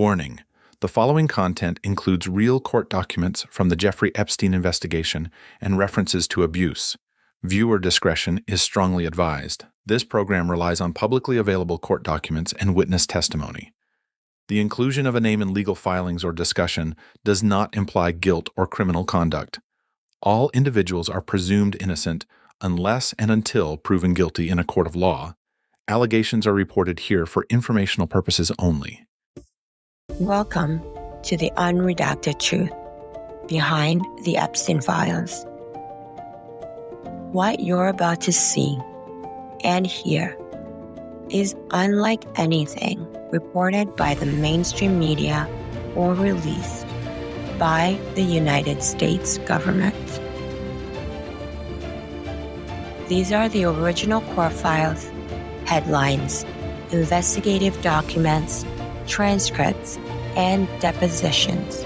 Warning: the following content includes real court documents from the Jeffrey Epstein investigation and references to abuse. Viewer discretion is strongly advised. This program relies on publicly available court documents and witness testimony. The inclusion of a name in legal filings or discussion does not imply guilt or criminal conduct. All individuals are presumed innocent unless and until proven guilty in a court of law. Allegations are reported here for informational purposes only. Welcome to the Unredacted Truth behind the Epstein files. What you're about to see and hear is unlike anything reported by the mainstream media or released by the United States government. These are the original court files, headlines, investigative documents, transcripts, and depositions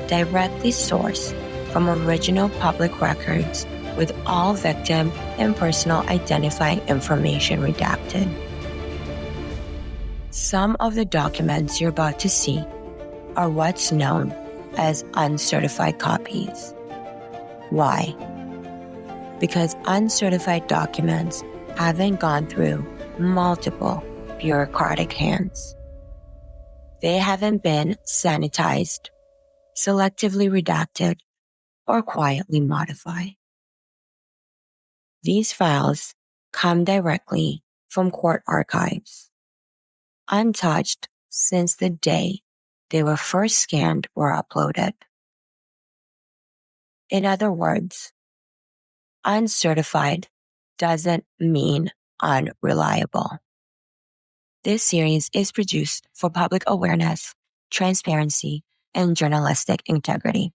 directly sourced from original public records with all victim and personal identifying information redacted. Some of the documents you're about to see are what's known as uncertified copies. Why? Because uncertified documents haven't gone through multiple bureaucratic hands. They haven't been sanitized, selectively redacted, or quietly modified. These files come directly from court archives, untouched since the day they were first scanned or uploaded. In other words, uncertified doesn't mean unreliable. This series is produced for public awareness, transparency, and journalistic integrity.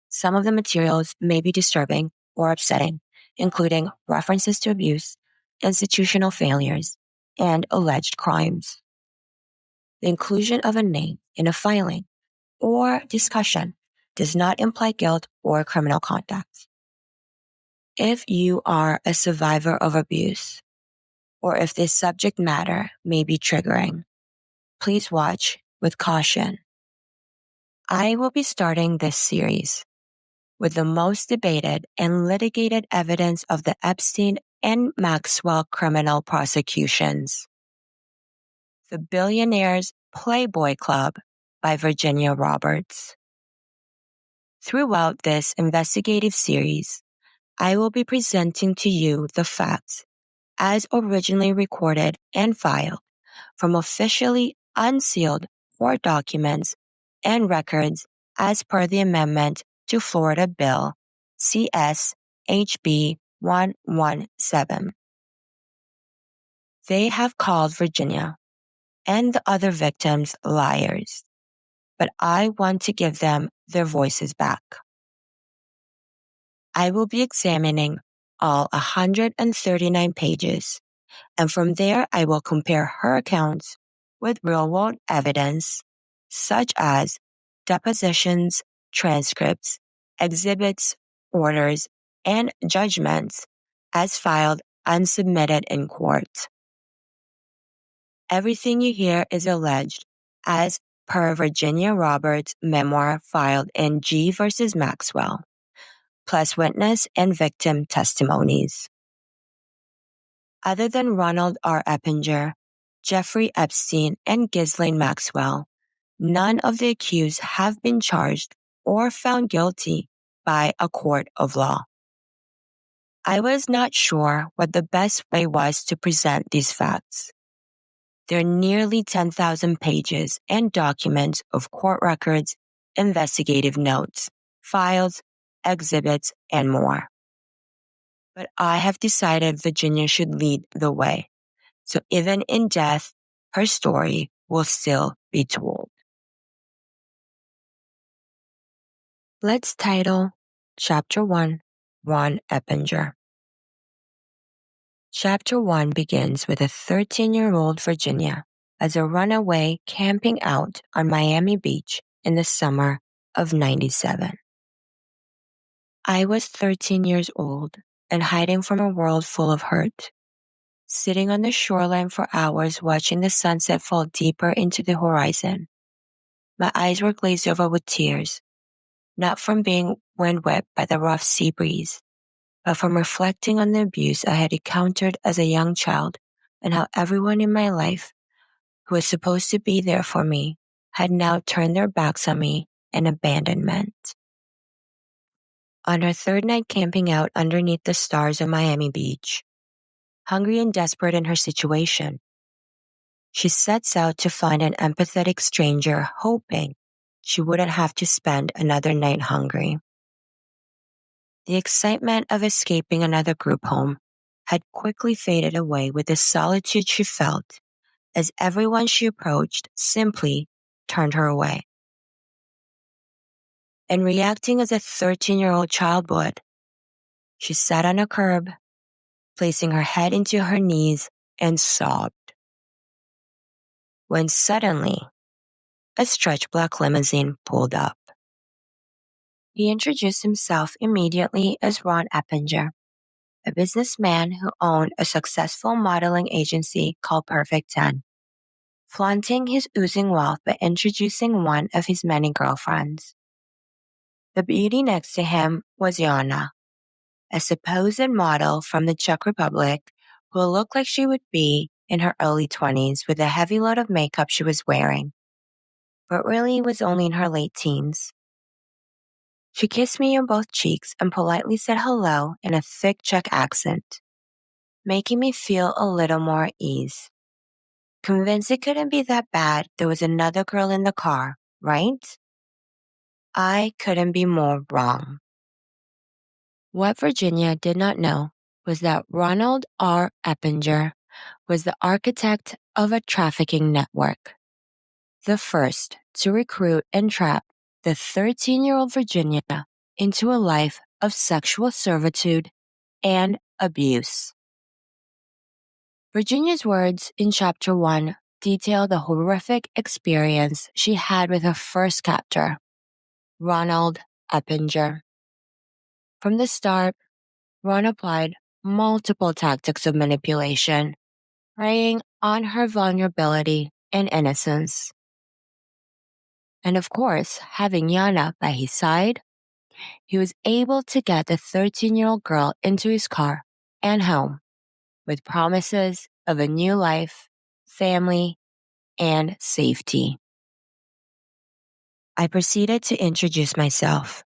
Some of the materials may be disturbing or upsetting, including references to abuse, institutional failures, and alleged crimes. The inclusion of a name in a filing or discussion does not imply guilt or criminal conduct. If you are a survivor of abuse, or if this subject matter may be triggering, please watch with caution. I will be starting this series with the most debated and litigated evidence of the Epstein and Maxwell criminal prosecutions. The Billionaire's Playboy Club by Virginia Roberts. Throughout this investigative series, I will be presenting to you the facts as originally recorded and filed from officially unsealed court documents and records as per the amendment to Florida Bill CS-HB 117. They have called Virginia and the other victims liars, but I want to give them their voices back. I will be examining all 139 pages, and from there I will compare her accounts with real-world evidence, such as depositions, transcripts, exhibits, orders, and judgments as filed unsubmitted in court. Everything you hear is alleged as per Virginia Roberts' memoir filed in G versus Maxwell, plus witness and victim testimonies. Other than Ronald R. Eppinger, Jeffrey Epstein, and Ghislaine Maxwell, none of the accused have been charged or found guilty by a court of law. I was not sure what the best way was to present these facts. There are nearly 10,000 pages and documents of court records, investigative notes, files, exhibits, and more. But I have decided Virginia should lead the way. So even in death, her story will still be told. Let's title Chapter 1, Ron Eppinger. Chapter 1 begins with a 13-year-old Virginia as a runaway camping out on Miami Beach in the summer of '97. I was 13 years old and hiding from a world full of hurt, sitting on the shoreline for hours watching the sunset fall deeper into the horizon My eyes were glazed over with tears, not from being wind-whipped by the rough sea breeze, but from reflecting on the abuse I had encountered as a young child and how everyone in my life who was supposed to be there for me had now turned their backs on me in abandonment. On her third night camping out underneath the stars of Miami Beach, hungry and desperate in her situation, she sets out to find an empathetic stranger, hoping she wouldn't have to spend another night hungry. The excitement of escaping another group home had quickly faded away with the solitude she felt as everyone she approached simply turned her away. And reacting as a 13-year-old child would, she sat on a curb, placing her head into her knees and sobbed. When suddenly, a stretch black limousine pulled up. He introduced himself immediately as Ron Eppinger, a businessman who owned a successful modeling agency called Perfect 10, flaunting his oozing wealth by introducing one of his many girlfriends. The beauty next to him was Yana, a supposed model from the Czech Republic who looked like she would be in her early 20s with the heavy load of makeup she was wearing, but really was only in her late teens. She kissed me on both cheeks and politely said hello in a thick Czech accent, making me feel a little more at ease. Convinced it couldn't be that bad, there was another girl in the car, right? I couldn't be more wrong. What Virginia did not know was that Ronald R. Eppinger was the architect of a trafficking network, the first to recruit and trap the 13-year-old Virginia into a life of sexual servitude and abuse. Virginia's words in Chapter 1 detail the horrific experience she had with her first captor, Ronald Eppinger. From the start, Ron applied multiple tactics of manipulation, preying on her vulnerability and innocence. And of course, having Yana by his side, he was able to get the 13-year-old girl into his car and home with promises of a new life, family, and safety. I proceeded to introduce myself,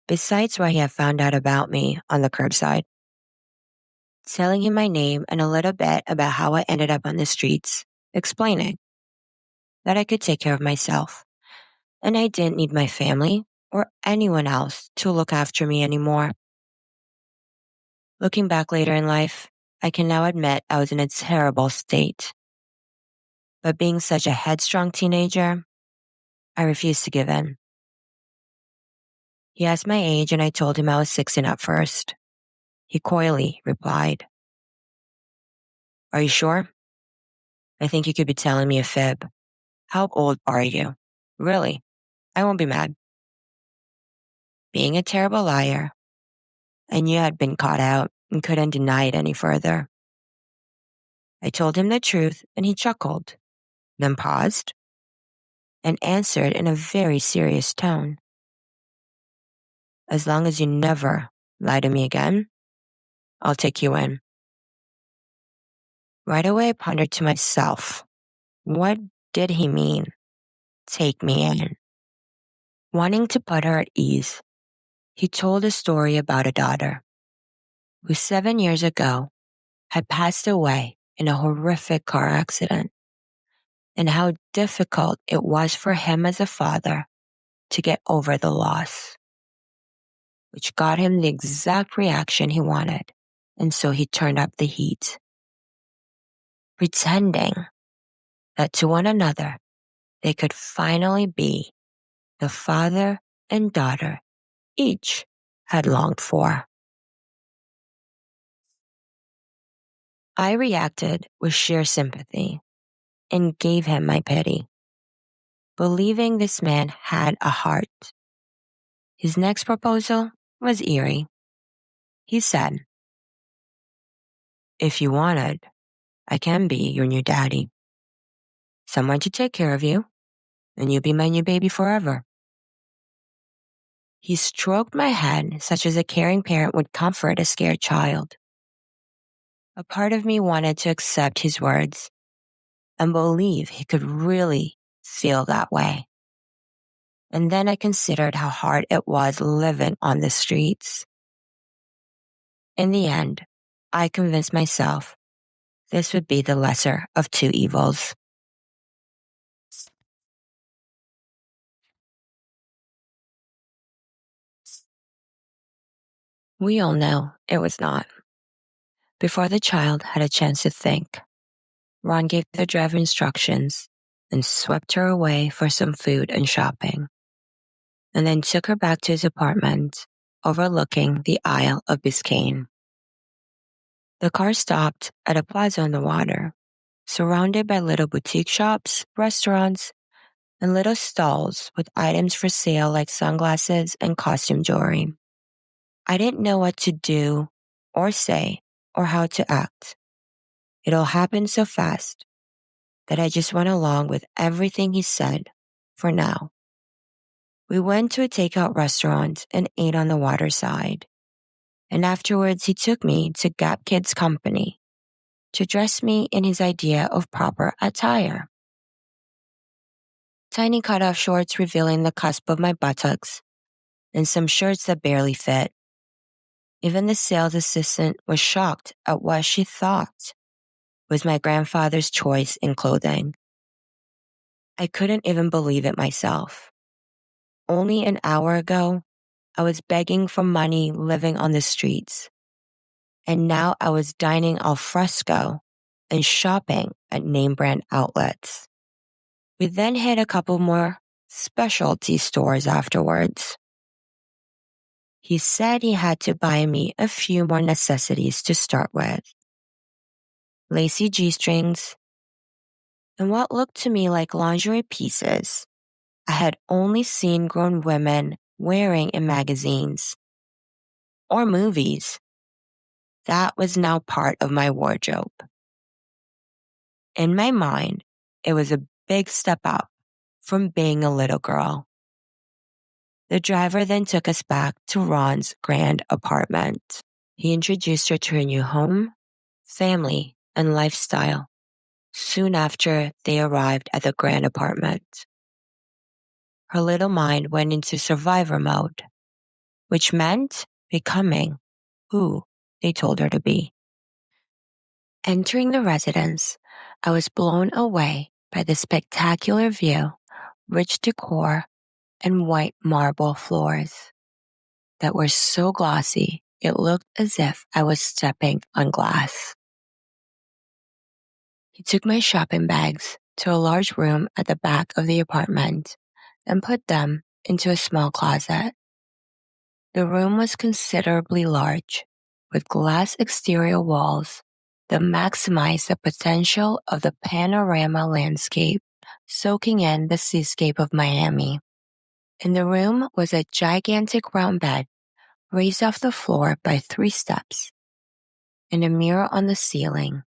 besides what he had found out about me on the curbside, telling him my name and a little bit about how I ended up on the streets, explaining that I could take care of myself and I didn't need my family or anyone else to look after me anymore. Looking back later in life, I can now admit I was in a terrible state. But being such a headstrong teenager, I refused to give in. He asked my age and I told him I was 16 at first. He coyly replied, "Are you sure? I think you could be telling me a fib. How old are you? Really? I won't be mad." Being a terrible liar, I knew I had been caught out and couldn't deny it any further. I told him the truth and he chuckled, then paused, and answered in a very serious tone. "As long as you never lie to me again, I'll take you in." Right away I pondered to myself, what did he mean, take me in? Wanting to put her at ease, he told a story about a daughter who 7 years ago had passed away in a horrific car accident, and how difficult it was for him as a father to get over the loss, which got him the exact reaction he wanted, and so he turned up the heat, pretending that to one another they could finally be the father and daughter each had longed for. I reacted with sheer sympathy and gave him my pity, believing this man had a heart. His next proposal was eerie. He said, "If you wanted, I can be your new daddy. Someone to take care of you, and you'll be my new baby forever. He stroked my head such as a caring parent would comfort a scared child. A part of me wanted to accept his words and believe he could really feel that way. And then I considered how hard it was living on the streets. In the end, I convinced myself this would be the lesser of two evils. We all know it was not. Before the child had a chance to think, Ron gave the driver instructions and swept her away for some food and shopping, and then took her back to his apartment overlooking the Isle of Biscayne. The car stopped at a plaza on the water, surrounded by little boutique shops, restaurants, and little stalls with items for sale like sunglasses and costume jewelry. I didn't know what to do or say or how to act. It all happened so fast that I just went along with everything he said for now. We went to a takeout restaurant and ate on the water side. And afterwards, he took me to Gap Kids Company to dress me in his idea of proper attire. Tiny cutoff shorts revealing the cusp of my buttocks and some shirts that barely fit. Even the sales assistant was shocked at what she thought was my grandfather's choice in clothing. I couldn't even believe it myself. Only an hour ago, I was begging for money living on the streets. And now I was dining al fresco and shopping at name brand outlets. We then hit a couple more specialty stores afterwards. He said he had to buy me a few more necessities to start with. Lacy G-strings, and what looked to me like lingerie pieces I had only seen grown women wearing in magazines or movies. That was now part of my wardrobe. In my mind, it was a big step up from being a little girl. The driver then took us back to Ron's grand apartment. He introduced her to her new home, family, and lifestyle soon after they arrived at the grand apartment. Her little mind went into survivor mode, which meant becoming who they told her to be. Entering the residence, I was blown away by the spectacular view, rich decor, and white marble floors that were so glossy it looked as if I was stepping on glass. He took my shopping bags to a large room at the back of the apartment and put them into a small closet. The room was considerably large, with glass exterior walls that maximized the potential of the panorama landscape, soaking in the seascape of Miami. In the room was a gigantic round bed raised off the floor by 3 steps and a mirror on the ceiling.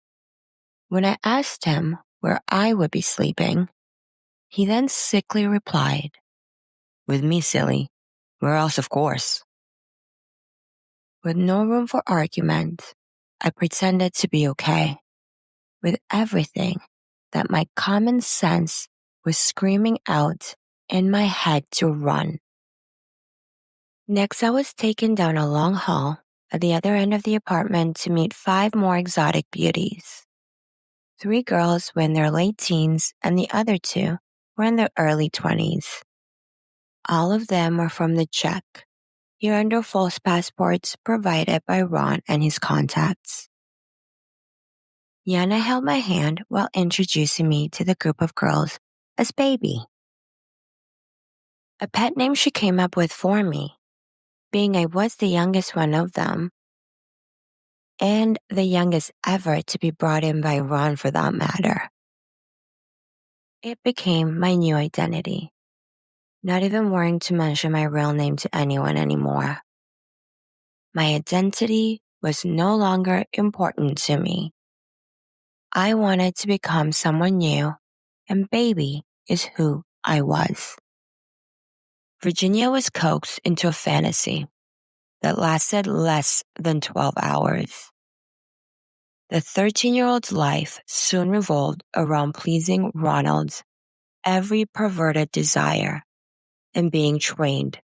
When I asked him where I would be sleeping, he then sickly replied, "With me, silly. Where else, of course?" With no room for argument, I pretended to be okay with everything that my common sense was screaming out in my head to run. Next, I was taken down a long hall at the other end of the apartment to meet 5 more exotic beauties. 3 girls were in their late teens and the other 2 were in their early 20s. All of them were from the Czech, here under false passports provided by Ron and his contacts. Yana held my hand while introducing me to the group of girls as Baby, a pet name she came up with for me, being I was the youngest one of them, and the youngest ever to be brought in by Ron for that matter. It became my new identity, not even worrying to mention my real name to anyone anymore. My identity was no longer important to me. I wanted to become someone new, and Baby is who I was. Virginia was coaxed into a fantasy that lasted less than 12 hours. The 13-year-old's life soon revolved around pleasing Ronald's every perverted desire and being trained.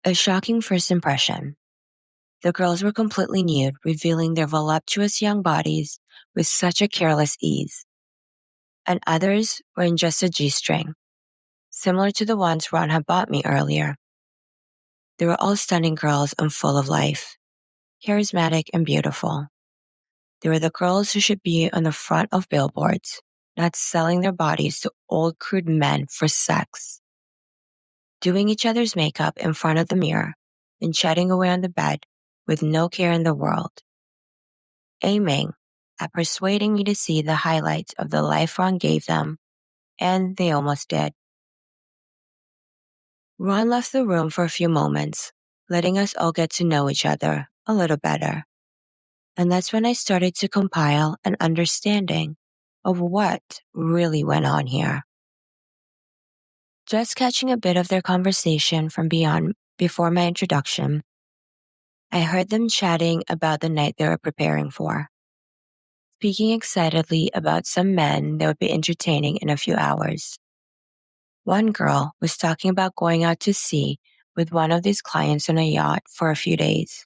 A shocking first impression. The girls were completely nude, revealing their voluptuous young bodies with such a careless ease. And others were in just a G-string, similar to the ones Ron had bought me earlier. They were all stunning girls and full of life, charismatic and beautiful. They were the girls who should be on the front of billboards, not selling their bodies to old crude men for sex. Doing each other's makeup in front of the mirror and chatting away on the bed with no care in the world. Aiming at persuading me to see the highlights of the life Ron gave them, and they almost did. Ron left the room for a few moments, letting us all get to know each other a little better. And that's when I started to compile an understanding of what really went on here. Just catching a bit of their conversation from before my introduction, I heard them chatting about the night they were preparing for, speaking excitedly about some men they would be entertaining in a few hours. One girl was talking about going out to sea with one of these clients on a yacht for a few days.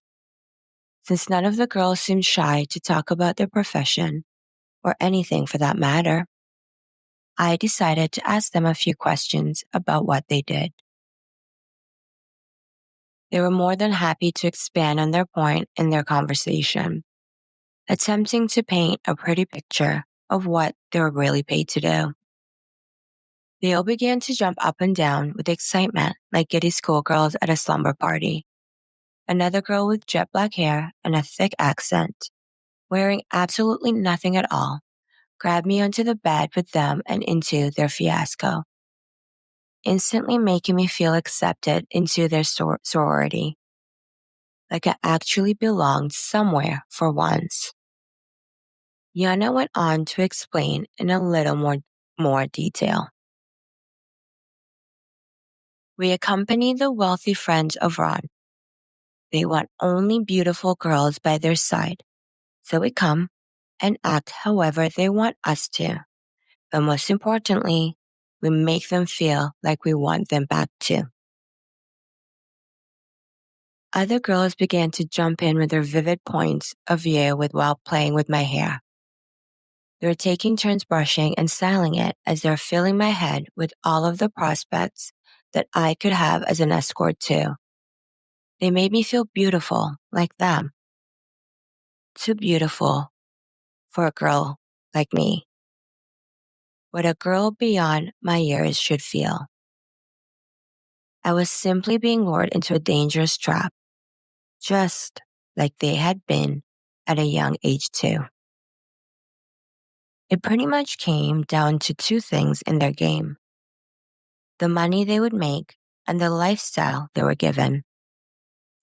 Since none of the girls seemed shy to talk about their profession, or anything for that matter, I decided to ask them a few questions about what they did. They were more than happy to expand on their point in their conversation, attempting to paint a pretty picture of what they were really paid to do. They all began to jump up and down with excitement like giddy schoolgirls at a slumber party. Another girl with jet black hair and a thick accent, wearing absolutely nothing at all, grabbed me onto the bed with them and into their fiasco, instantly making me feel accepted into their sorority, like I actually belonged somewhere for once. Yana went on to explain in a little more detail. We accompany the wealthy friends of Ron. They want only beautiful girls by their side, so we come and act however they want us to. But most importantly, we make them feel like we want them back too. Other girls began to jump in with their vivid points of view while playing with my hair. They were taking turns brushing and styling it as they're filling my head with all of the prospects that I could have as an escort too. They made me feel beautiful like them. Too beautiful for a girl like me. What a girl beyond my years should feel. I was simply being lured into a dangerous trap, just like they had been at a young age too. It pretty much came down to two things in their game: the money they would make and the lifestyle they were given.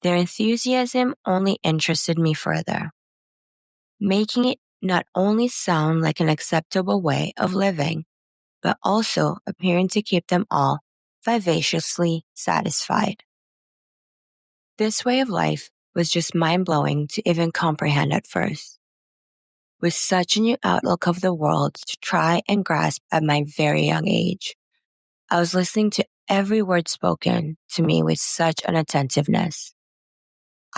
Their enthusiasm only interested me further, making it not only sound like an acceptable way of living, but also appearing to keep them all vivaciously satisfied. This way of life was just mind-blowing to even comprehend at first. With such a new outlook of the world to try and grasp at my very young age, I was listening to every word spoken to me with such an attentiveness.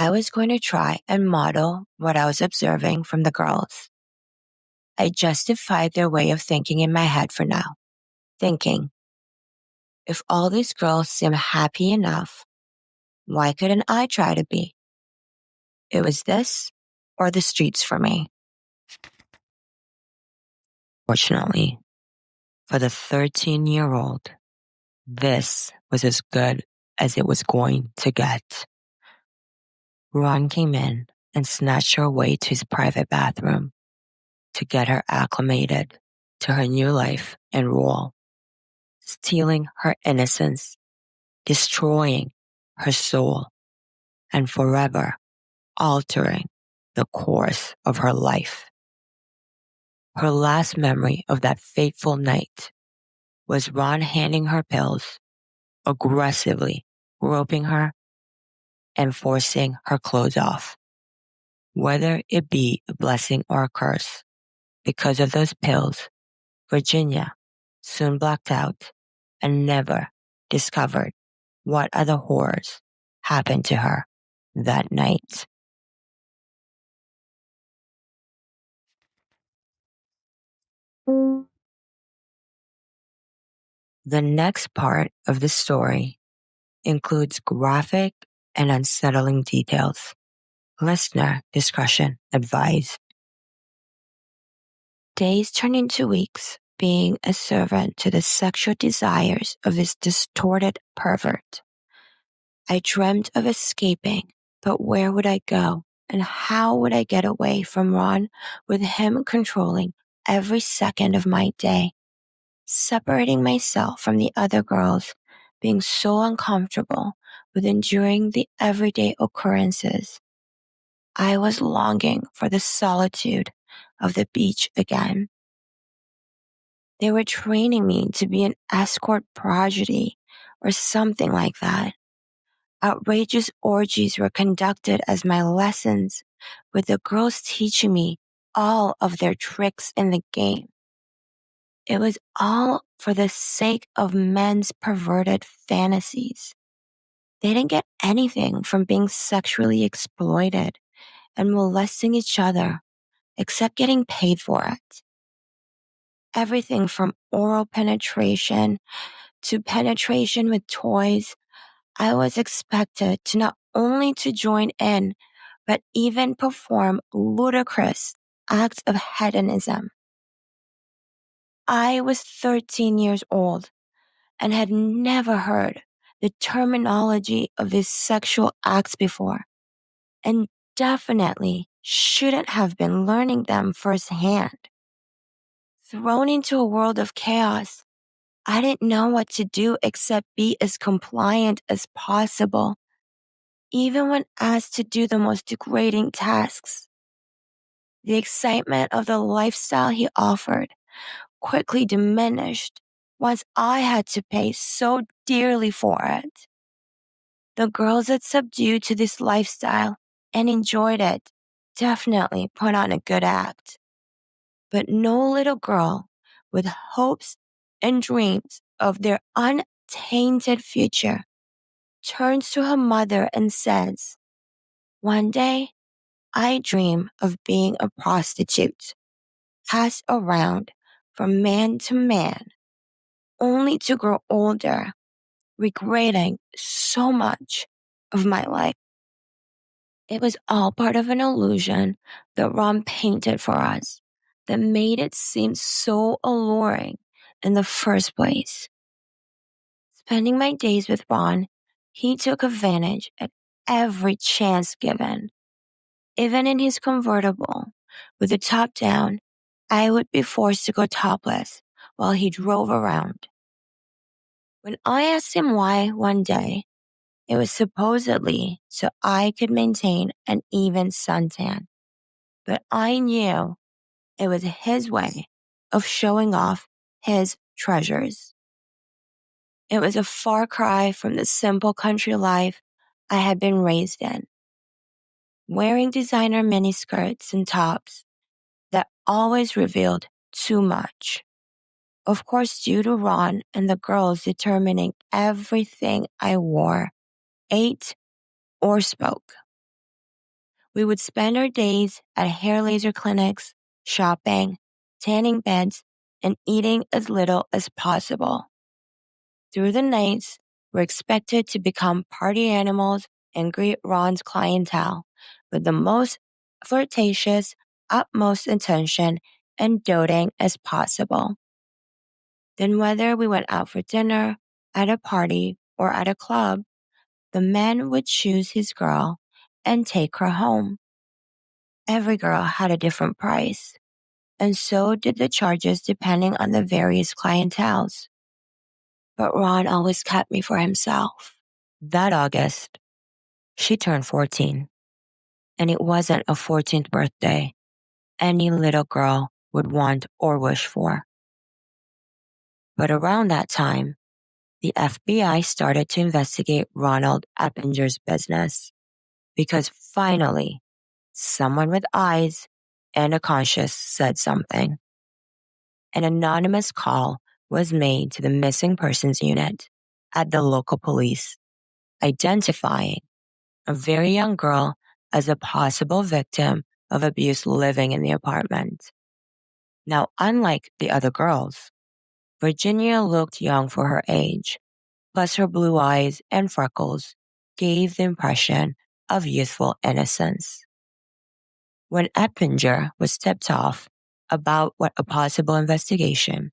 I was going to try and model what I was observing from the girls. I justified their way of thinking in my head for now, thinking, if all these girls seem happy enough, why couldn't I try to be? It was this or the streets for me. Fortunately, for the 13-year-old, this was as good as it was going to get. Ron came in and snatched her away to his private bathroom to get her acclimated to her new life and role, stealing her innocence, destroying her soul, and forever altering the course of her life. Her last memory of that fateful night was Ron handing her pills, aggressively groping her, and forcing her clothes off. Whether it be a blessing or a curse, because of those pills, Virginia soon blacked out and never discovered what other horrors happened to her that night. The next part of the story includes graphic and unsettling details. Listener discretion advised. Days turned into weeks, being a servant to the sexual desires of this distorted pervert. I dreamt of escaping, but where would I go? And how would I get away from Ron with him controlling every second of my day? Separating myself from the other girls, being so uncomfortable with enduring the everyday occurrences. I was longing for the solitude of the beach again. They were training me to be an escort prodigy or something like that. Outrageous orgies were conducted as my lessons, with the girls teaching me all of their tricks in the game. It was all for the sake of men's perverted fantasies. They didn't get anything from being sexually exploited and molesting each other except getting paid for it. Everything from oral penetration to penetration with toys, I was expected to not only to join in, but even perform ludicrous acts of hedonism. I was 13 years old and had never heard the terminology of these sexual acts before, and definitely shouldn't have been learning them firsthand. Thrown into a world of chaos, I didn't know what to do except be as compliant as possible, even when asked to do the most degrading tasks. The excitement of the lifestyle he offered quickly diminished once I had to pay so dearly for it. The girls that subdued to this lifestyle and enjoyed it definitely put on a good act. But no little girl with hopes and dreams of their untainted future turns to her mother and says, "One day, I dream of being a prostitute, passed around from man to man, only to grow older, regretting so much of my life." It was all part of an illusion that Ron painted for us that made it seem so alluring in the first place. Spending my days with Ron, he took advantage at every chance given. Even in his convertible, with the top down, I would be forced to go topless while he drove around. When I asked him why one day, it was supposedly so I could maintain an even suntan. But I knew it was his way of showing off his treasures. It was a far cry from the simple country life I had been raised in. Wearing designer miniskirts and tops that always revealed too much. Of course, due to Ron and the girls determining everything I wore, ate, or spoke. We would spend our days at hair laser clinics, shopping, tanning beds, and eating as little as possible. Through the nights, we're expected to become party animals and greet Ron's clientele with the most flirtatious, utmost attention, and doting as possible. Then whether we went out for dinner, at a party, or at a club, the man would choose his girl and take her home. Every girl had a different price, and so did the charges depending on the various clienteles. But Ron always kept me for himself. That August, she turned 14, and it wasn't a 14th birthday any little girl would want or wish for. But around that time, the FBI started to investigate Ronald Eppinger's business because finally, someone with eyes and a conscience said something. An anonymous call was made to the missing persons unit at the local police, identifying a very young girl as a possible victim of abuse living in the apartment. Now, unlike the other girls, Virginia looked young for her age, plus her blue eyes and freckles gave the impression of youthful innocence. When Eppinger was tipped off about what a possible investigation,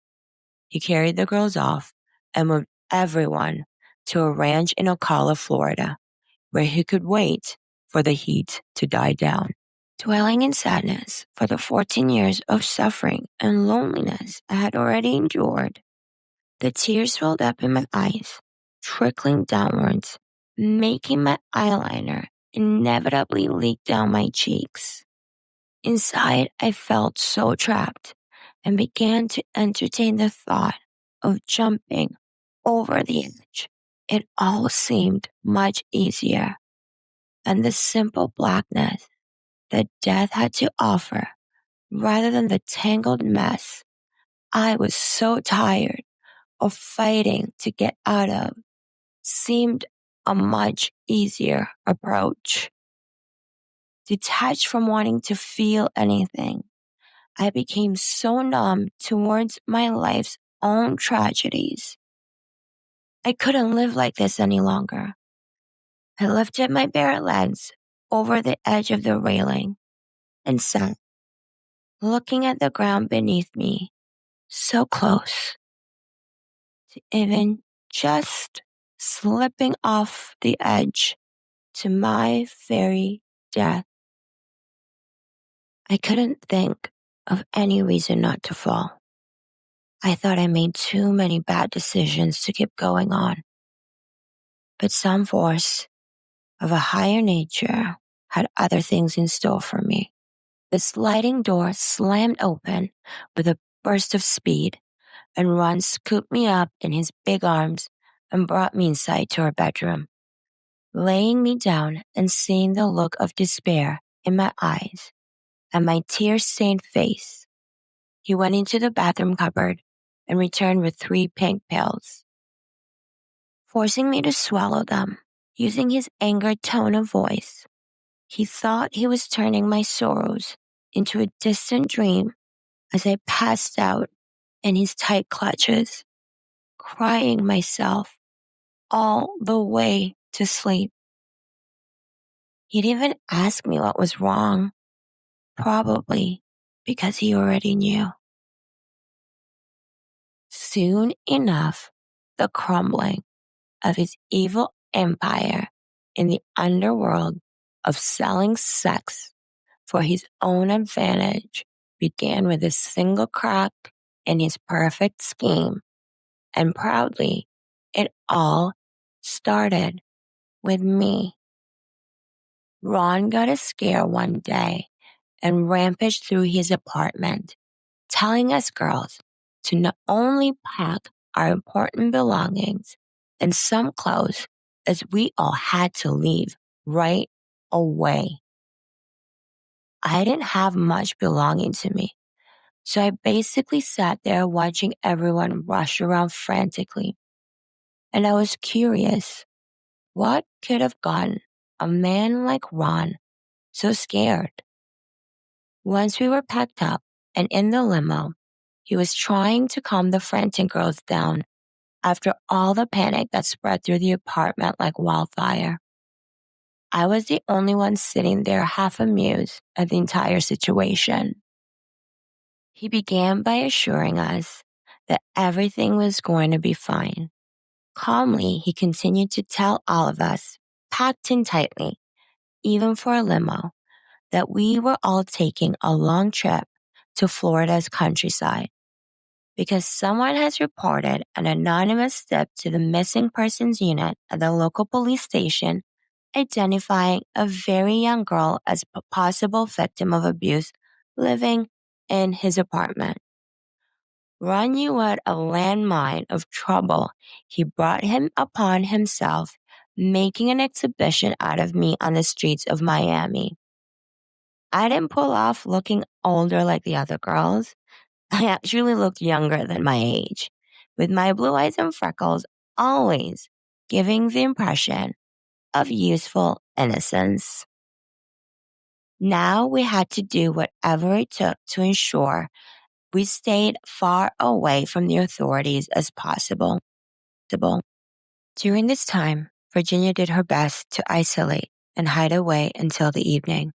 he carried the girls off and moved everyone to a ranch in Ocala, Florida, where he could wait for the heat to die down. Dwelling in sadness for the 14 years of suffering and loneliness I had already endured, the tears welled up in my eyes, trickling downwards, making my eyeliner inevitably leak down my cheeks. Inside, I felt so trapped and began to entertain the thought of jumping over the edge. It all seemed much easier, and the simple blackness that death had to offer rather than the tangled mess I was so tired of fighting to get out of seemed a much easier approach. Detached from wanting to feel anything, I became so numb towards my life's own tragedies. I couldn't live like this any longer. I lifted my bare legs over the edge of the railing and sat, looking at the ground beneath me, so close to even just slipping off the edge to my very death. I couldn't think of any reason not to fall. I thought I made too many bad decisions to keep going on. But some force of a higher nature had other things in store for me. The sliding door slammed open with a burst of speed, and Ron scooped me up in his big arms and brought me inside to our bedroom. Laying me down and seeing the look of despair in my eyes and my tear-stained face, he went into the bathroom cupboard and returned with 3 pink pills, forcing me to swallow them. Using his angered tone of voice, he thought he was turning my sorrows into a distant dream as I passed out in his tight clutches, crying myself all the way to sleep. He'd even ask me what was wrong, probably because he already knew. Soon enough, the crumbling of his evil empire in the underworld of selling sex for his own advantage began with a single crack in his perfect scheme. And proudly, it all started with me. Ron got a scare one day and rampaged through his apartment, telling us girls to not only pack our important belongings and some clothes, as we all had to leave right away. I didn't have much belonging to me, so I basically sat there watching everyone rush around frantically. And I was curious, what could have gotten a man like Ron so scared? Once we were packed up and in the limo, he was trying to calm the frantic girls down after all the panic that spread through the apartment like wildfire. I was the only one sitting there half amused at the entire situation. He began by assuring us that everything was going to be fine. Calmly, he continued to tell all of us, packed in tightly, even for a limo, that we were all taking a long trip to Florida's countryside because someone has reported an anonymous tip to the missing persons unit at the local police station identifying a very young girl as a possible victim of abuse living in his apartment. Ron knew what a landmine of trouble he brought him upon himself, making an exhibition out of me on the streets of Miami. I didn't pull off looking older like the other girls. I actually looked younger than my age, with my blue eyes and freckles always giving the impression of youthful innocence. Now we had to do whatever it took to ensure we stayed far away from the authorities as possible. During this time, Virginia did her best to isolate and hide away until the evening.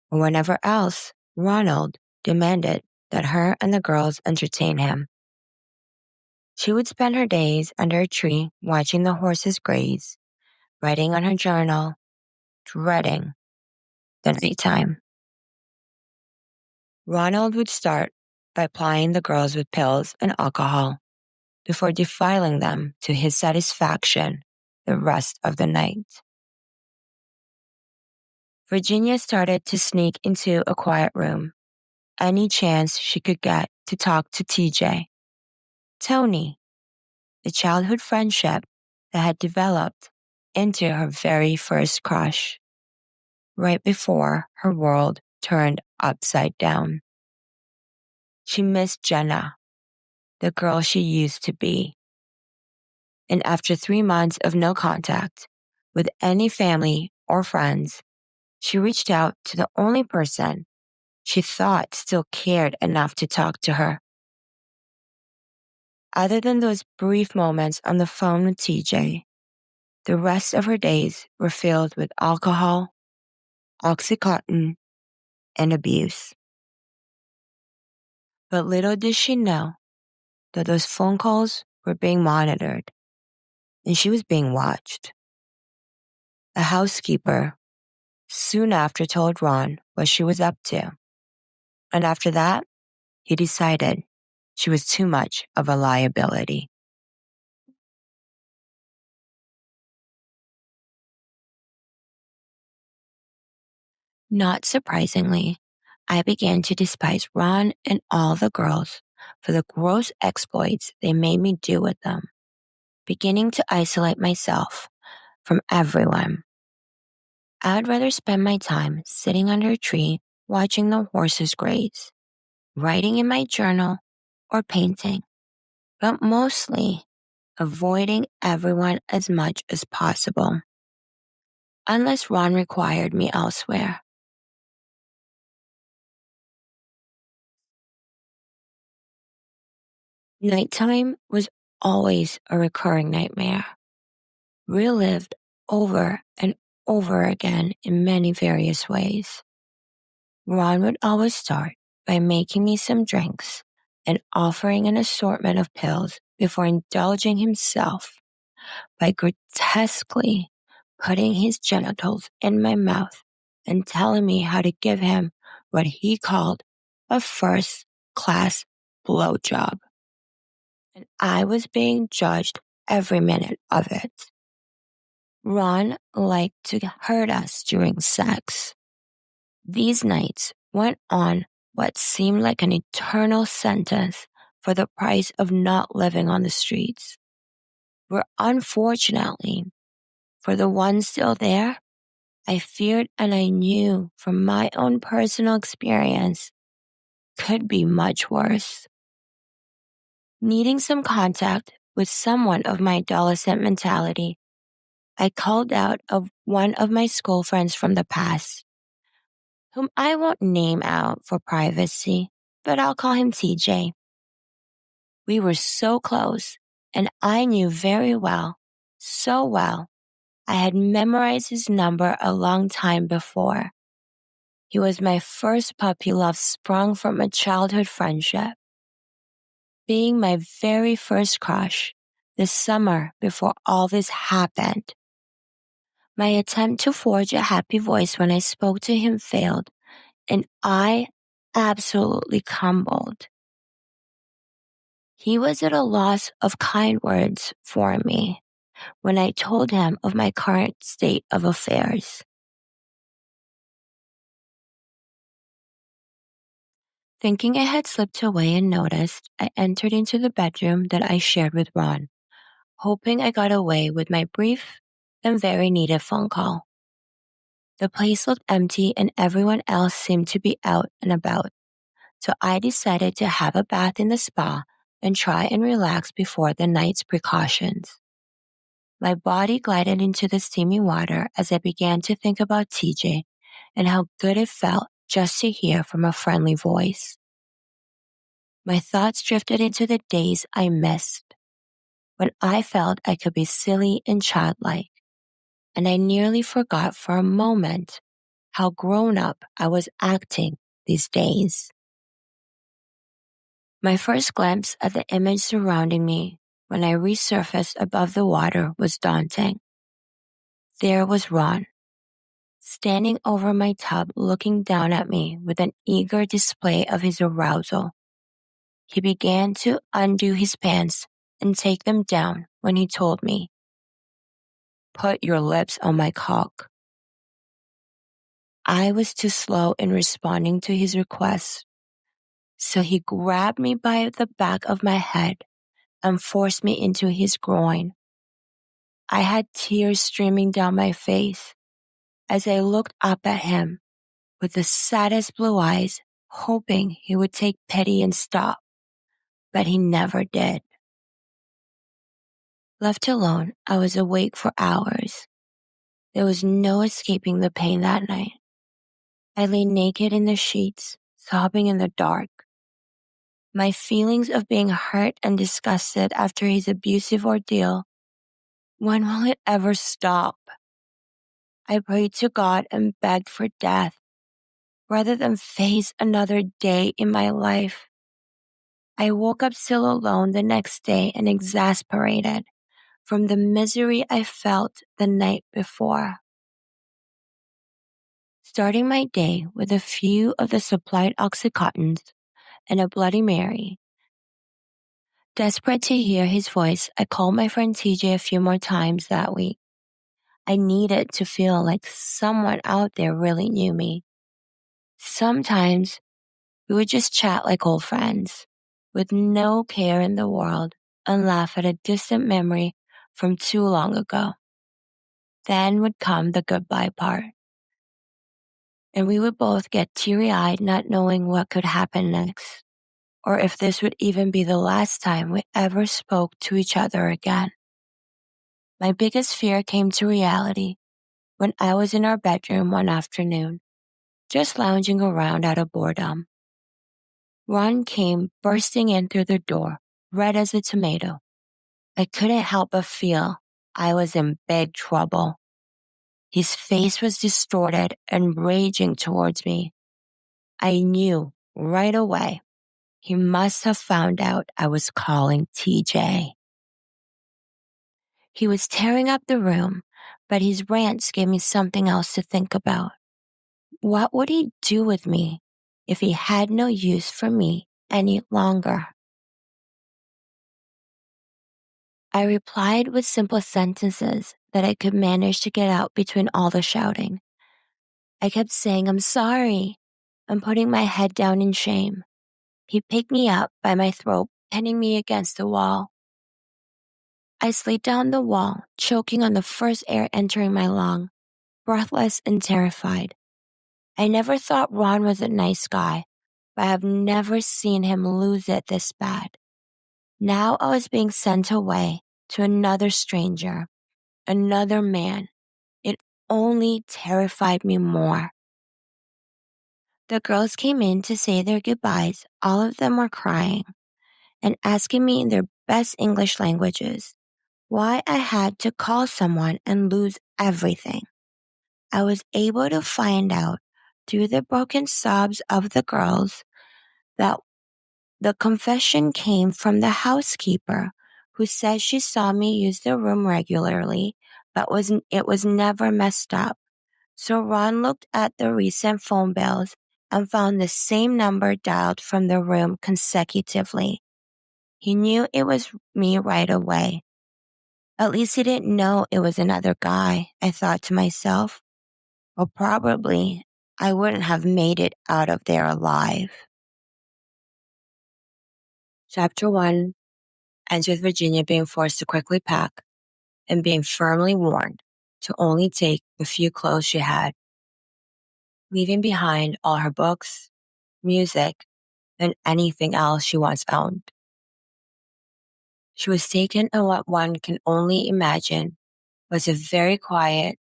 Whenever else, Ronald demanded that her and the girls entertain him. She would spend her days under a tree watching the horses graze, writing on her journal, dreading the nighttime. Ronald would start by plying the girls with pills and alcohol before defiling them to his satisfaction the rest of the night. Virginia started to sneak into a quiet room any chance she could get to talk to TJ. Tony, the childhood friendship that had developed into her very first crush, right before her world turned upside down. She missed Jenna, the girl she used to be. And after 3 months of no contact with any family or friends, she reached out to the only person she thought still cared enough to talk to her. Other than those brief moments on the phone with TJ, the rest of her days were filled with alcohol, Oxycontin, and abuse. But little did she know that those phone calls were being monitored, and she was being watched. A housekeeper soon after told Ron what she was up to, and after that, he decided she was too much of a liability. Not surprisingly, I began to despise Ron and all the girls for the gross exploits they made me do with them, beginning to isolate myself from everyone. I'd rather spend my time sitting under a tree watching the horses graze, writing in my journal, or painting, but mostly avoiding everyone as much as possible, unless Ron required me elsewhere. Nighttime was always a recurring nightmare, relived over and over again in many various ways. Ron would always start by making me some drinks and offering an assortment of pills before indulging himself by grotesquely putting his genitals in my mouth and telling me how to give him what he called a first-class blowjob. And I was being judged every minute of it. Ron liked to hurt us during sex. These nights went on what seemed like an eternal sentence for the price of not living on the streets, where unfortunately, for the ones still there, I feared and I knew from my own personal experience could be much worse. Needing some contact with someone of my adolescent mentality, I called out of one of my school friends from the past, whom I won't name out for privacy, but I'll call him TJ. We were so close, and I knew very well, so well, I had memorized his number a long time before. He was my first puppy love sprung from a childhood friendship. Being my very first crush, the summer before all this happened. My attempt to forge a happy voice when I spoke to him failed, and I absolutely crumbled. He was at a loss of kind words for me when I told him of my current state of affairs. Thinking I had slipped away unnoticed, I entered into the bedroom that I shared with Ron, hoping I got away with my brief and very needed phone call. The place looked empty and everyone else seemed to be out and about, so I decided to have a bath in the spa and try and relax before the night's precautions. My body glided into the steamy water as I began to think about TJ and how good it felt just to hear from a friendly voice. My thoughts drifted into the days I missed, when I felt I could be silly and childlike, and I nearly forgot for a moment how grown up I was acting these days. My first glimpse at the image surrounding me when I resurfaced above the water was daunting. There was Ron, standing over my tub looking down at me with an eager display of his arousal. He began to undo his pants and take them down when he told me, "Put your lips on my cock." I was too slow in responding to his request, so he grabbed me by the back of my head and forced me into his groin. I had tears streaming down my face as I looked up at him with the saddest blue eyes, hoping he would take pity and stop, but he never did. Left alone, I was awake for hours. There was no escaping the pain that night. I lay naked in the sheets, sobbing in the dark. My feelings of being hurt and disgusted after his abusive ordeal. When will it ever stop? I prayed to God and begged for death, rather than face another day in my life. I woke up still alone the next day and exasperated from the misery I felt the night before. Starting my day with a few of the supplied Oxycontins and a Bloody Mary. Desperate to hear his voice, I called my friend TJ a few more times that week. I needed to feel like someone out there really knew me. Sometimes we would just chat like old friends, with no care in the world, and laugh at a distant memory from too long ago. Then would come the goodbye part, and we would both get teary-eyed not knowing what could happen next, or if this would even be the last time we ever spoke to each other again. My biggest fear came to reality when I was in our bedroom one afternoon, just lounging around out of boredom. Ron came bursting in through the door, red as a tomato. I couldn't help but feel I was in big trouble. His face was distorted and raging towards me. I knew right away he must have found out I was calling TJ. He was tearing up the room, but his rants gave me something else to think about. What would he do with me if he had no use for me any longer? I replied with simple sentences that I could manage to get out between all the shouting. I kept saying, "I'm sorry," and putting my head down in shame. He picked me up by my throat, pinning me against the wall. I slid down the wall, choking on the first air entering my lung, breathless and terrified. I never thought Ron was a nice guy, but I've never seen him lose it this bad. Now I was being sent away to another stranger, another man. It only terrified me more. The girls came in to say their goodbyes. All of them were crying and asking me in their best English languages why I had to call someone and lose everything. I was able to find out through the broken sobs of the girls that the confession came from the housekeeper, who said she saw me use the room regularly, but it was never messed up. So Ron looked at the recent phone bills and found the same number dialed from the room consecutively. He knew it was me right away. At least he didn't know it was another guy, I thought to myself. Or probably I wouldn't have made it out of there alive. Chapter 1 ends with Virginia being forced to quickly pack and being firmly warned to only take the few clothes she had, leaving behind all her books, music, and anything else she once owned. She was taken on what one can only imagine was a very quiet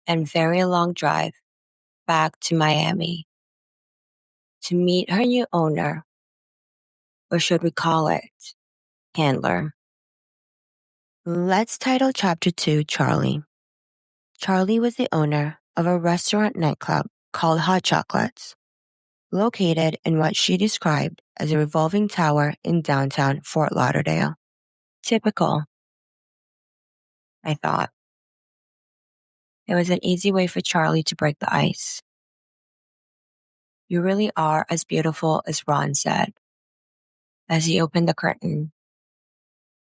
and very long drive back to Miami to meet her new owner, or should we call it handler. Let's title Chapter 2 Charlie. Charlie was the owner of a restaurant nightclub called Hot Chocolates, located in what she described as a revolving tower in downtown Fort Lauderdale. Typical, I thought. It was an easy way for Charlie to break the ice. You really are as beautiful as Ron said, as he opened the curtain,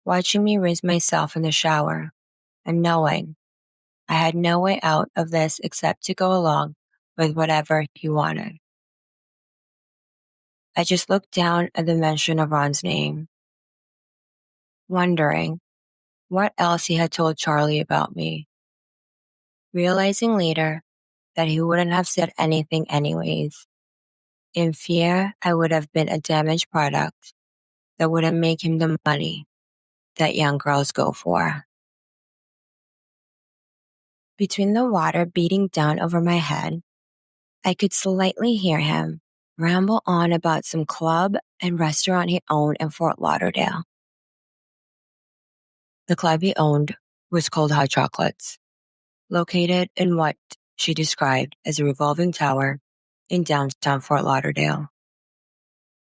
watching me rinse myself in the shower and knowing I had no way out of this except to go along with whatever he wanted. I just looked down at the mention of Ron's name, wondering what else he had told Charlie about me, realizing later that he wouldn't have said anything anyways. In fear, I would have been a damaged product that wouldn't make him the money that young girls go for. Between the water beating down over my head, I could slightly hear him ramble on about some club and restaurant he owned in Fort Lauderdale. The club he owned was called Hot Chocolates, located in what she described as a revolving tower in downtown Fort Lauderdale.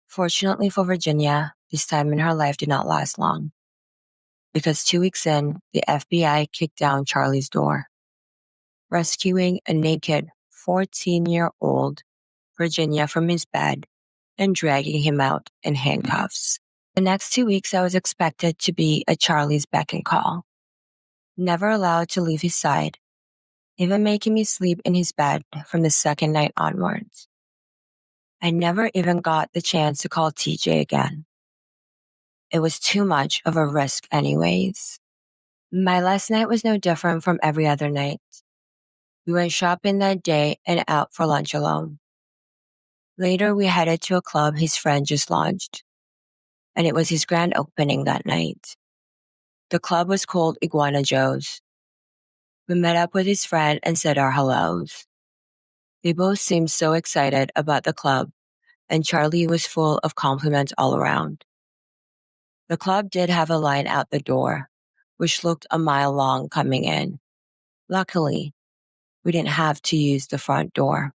Fortunately for Virginia, this time in her life did not last long, because 2 weeks in, the FBI kicked down Charlie's door, rescuing a naked 14-year-old Virginia from his bed and dragging him out in handcuffs. The next 2 weeks, I was expected to be at Charlie's beck and call, never allowed to leave his side, even making me sleep in his bed from the second night onwards. I never even got the chance to call TJ again. It was too much of a risk anyways. My last night was no different from every other night. We went shopping that day and out for lunch alone. Later, we headed to a club his friend just launched, and it was his grand opening that night. The club was called Iguana Joe's. We met up with his friend and said our hellos. They both seemed so excited about the club, and Charlie was full of compliments all around. The club did have a line out the door, which looked a mile long coming in. Luckily, we didn't have to use the front door.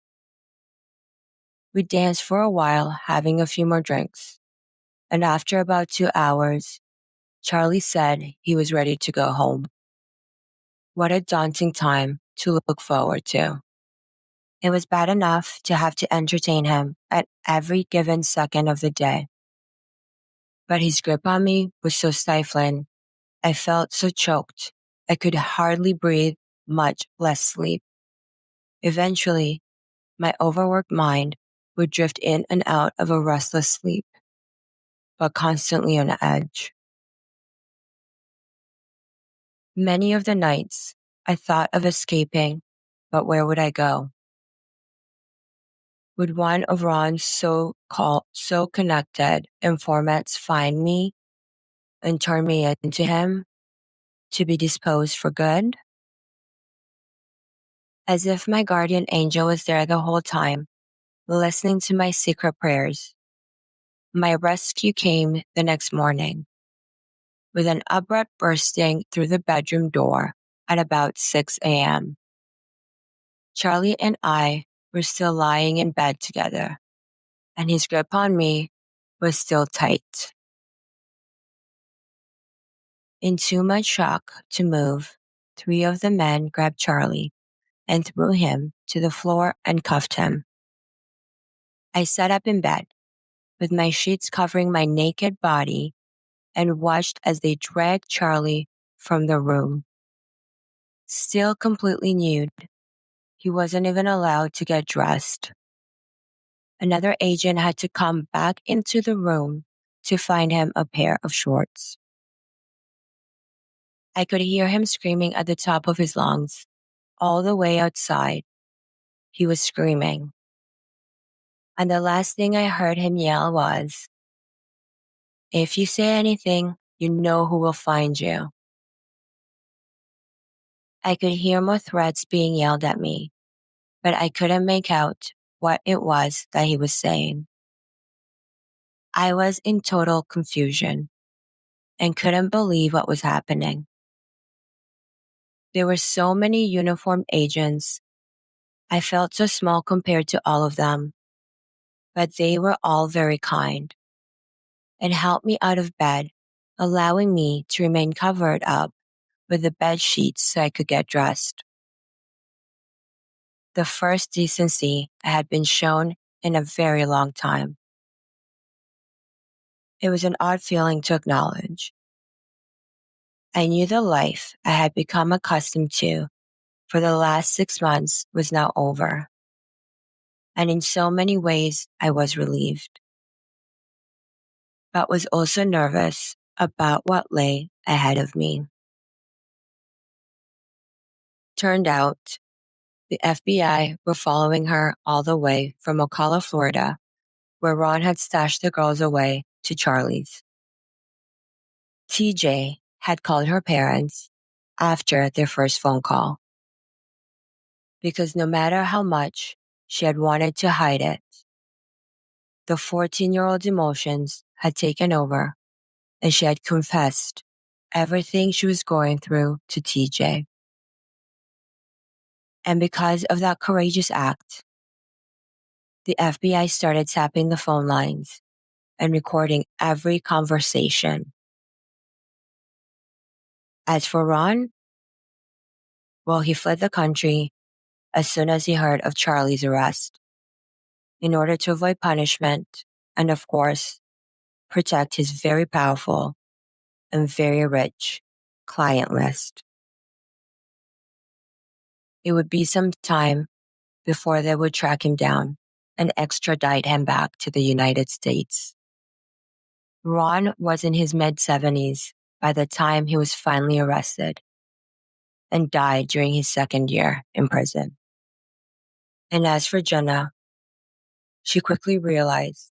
We danced for a while, having a few more drinks, and after about 2 hours, Charlie said he was ready to go home. What a daunting time to look forward to. It was bad enough to have to entertain him at every given second of the day. But his grip on me was so stifling, I felt so choked, I could hardly breathe, much less sleep. Eventually, my overworked mind would drift in and out of a restless sleep, but constantly on edge. Many of the nights, I thought of escaping, but where would I go? Would one of Ron's so-called, so connected informants find me and turn me into him to be disposed for good? As if my guardian angel was there the whole time, listening to my secret prayers. My rescue came the next morning, with an abrupt bursting through the bedroom door at about 6 a.m. Charlie and I were still lying in bed together, and his grip on me was still tight. In too much shock to move, 3 of the men grabbed Charlie and threw him to the floor and cuffed him. I sat up in bed, with my sheets covering my naked body, and watched as they dragged Charlie from the room. Still completely nude, he wasn't even allowed to get dressed. Another agent had to come back into the room to find him a pair of shorts. I could hear him screaming at the top of his lungs, all the way outside. He was screaming. And the last thing I heard him yell was, "If you say anything, you know who will find you." I could hear more threats being yelled at me, but I couldn't make out what it was that he was saying. I was in total confusion and couldn't believe what was happening. There were so many uniformed agents. I felt so small compared to all of them, but they were all very kind and helped me out of bed, allowing me to remain covered up with the bed sheets so I could get dressed. The first decency I had been shown in a very long time. It was an odd feeling to acknowledge. I knew the life I had become accustomed to for the last 6 months was now over. And in so many ways, I was relieved, but was also nervous about what lay ahead of me. Turned out, the FBI were following her all the way from Ocala, Florida, where Ron had stashed the girls away, to Charlie's. TJ had called her parents after their first phone call, because no matter how much she had wanted to hide it, the 14-year-old's emotions had taken over, and she had confessed everything she was going through to TJ. And because of that courageous act, the FBI started tapping the phone lines and recording every conversation. As for Ron, well, he fled the country as soon as he heard of Charlie's arrest, in order to avoid punishment and, of course, protect his very powerful and very rich client list. It would be some time before they would track him down and extradite him back to the United States. Ron was in his mid-70s by the time he was finally arrested and died during his second year in prison. And as for Jenna, she quickly realized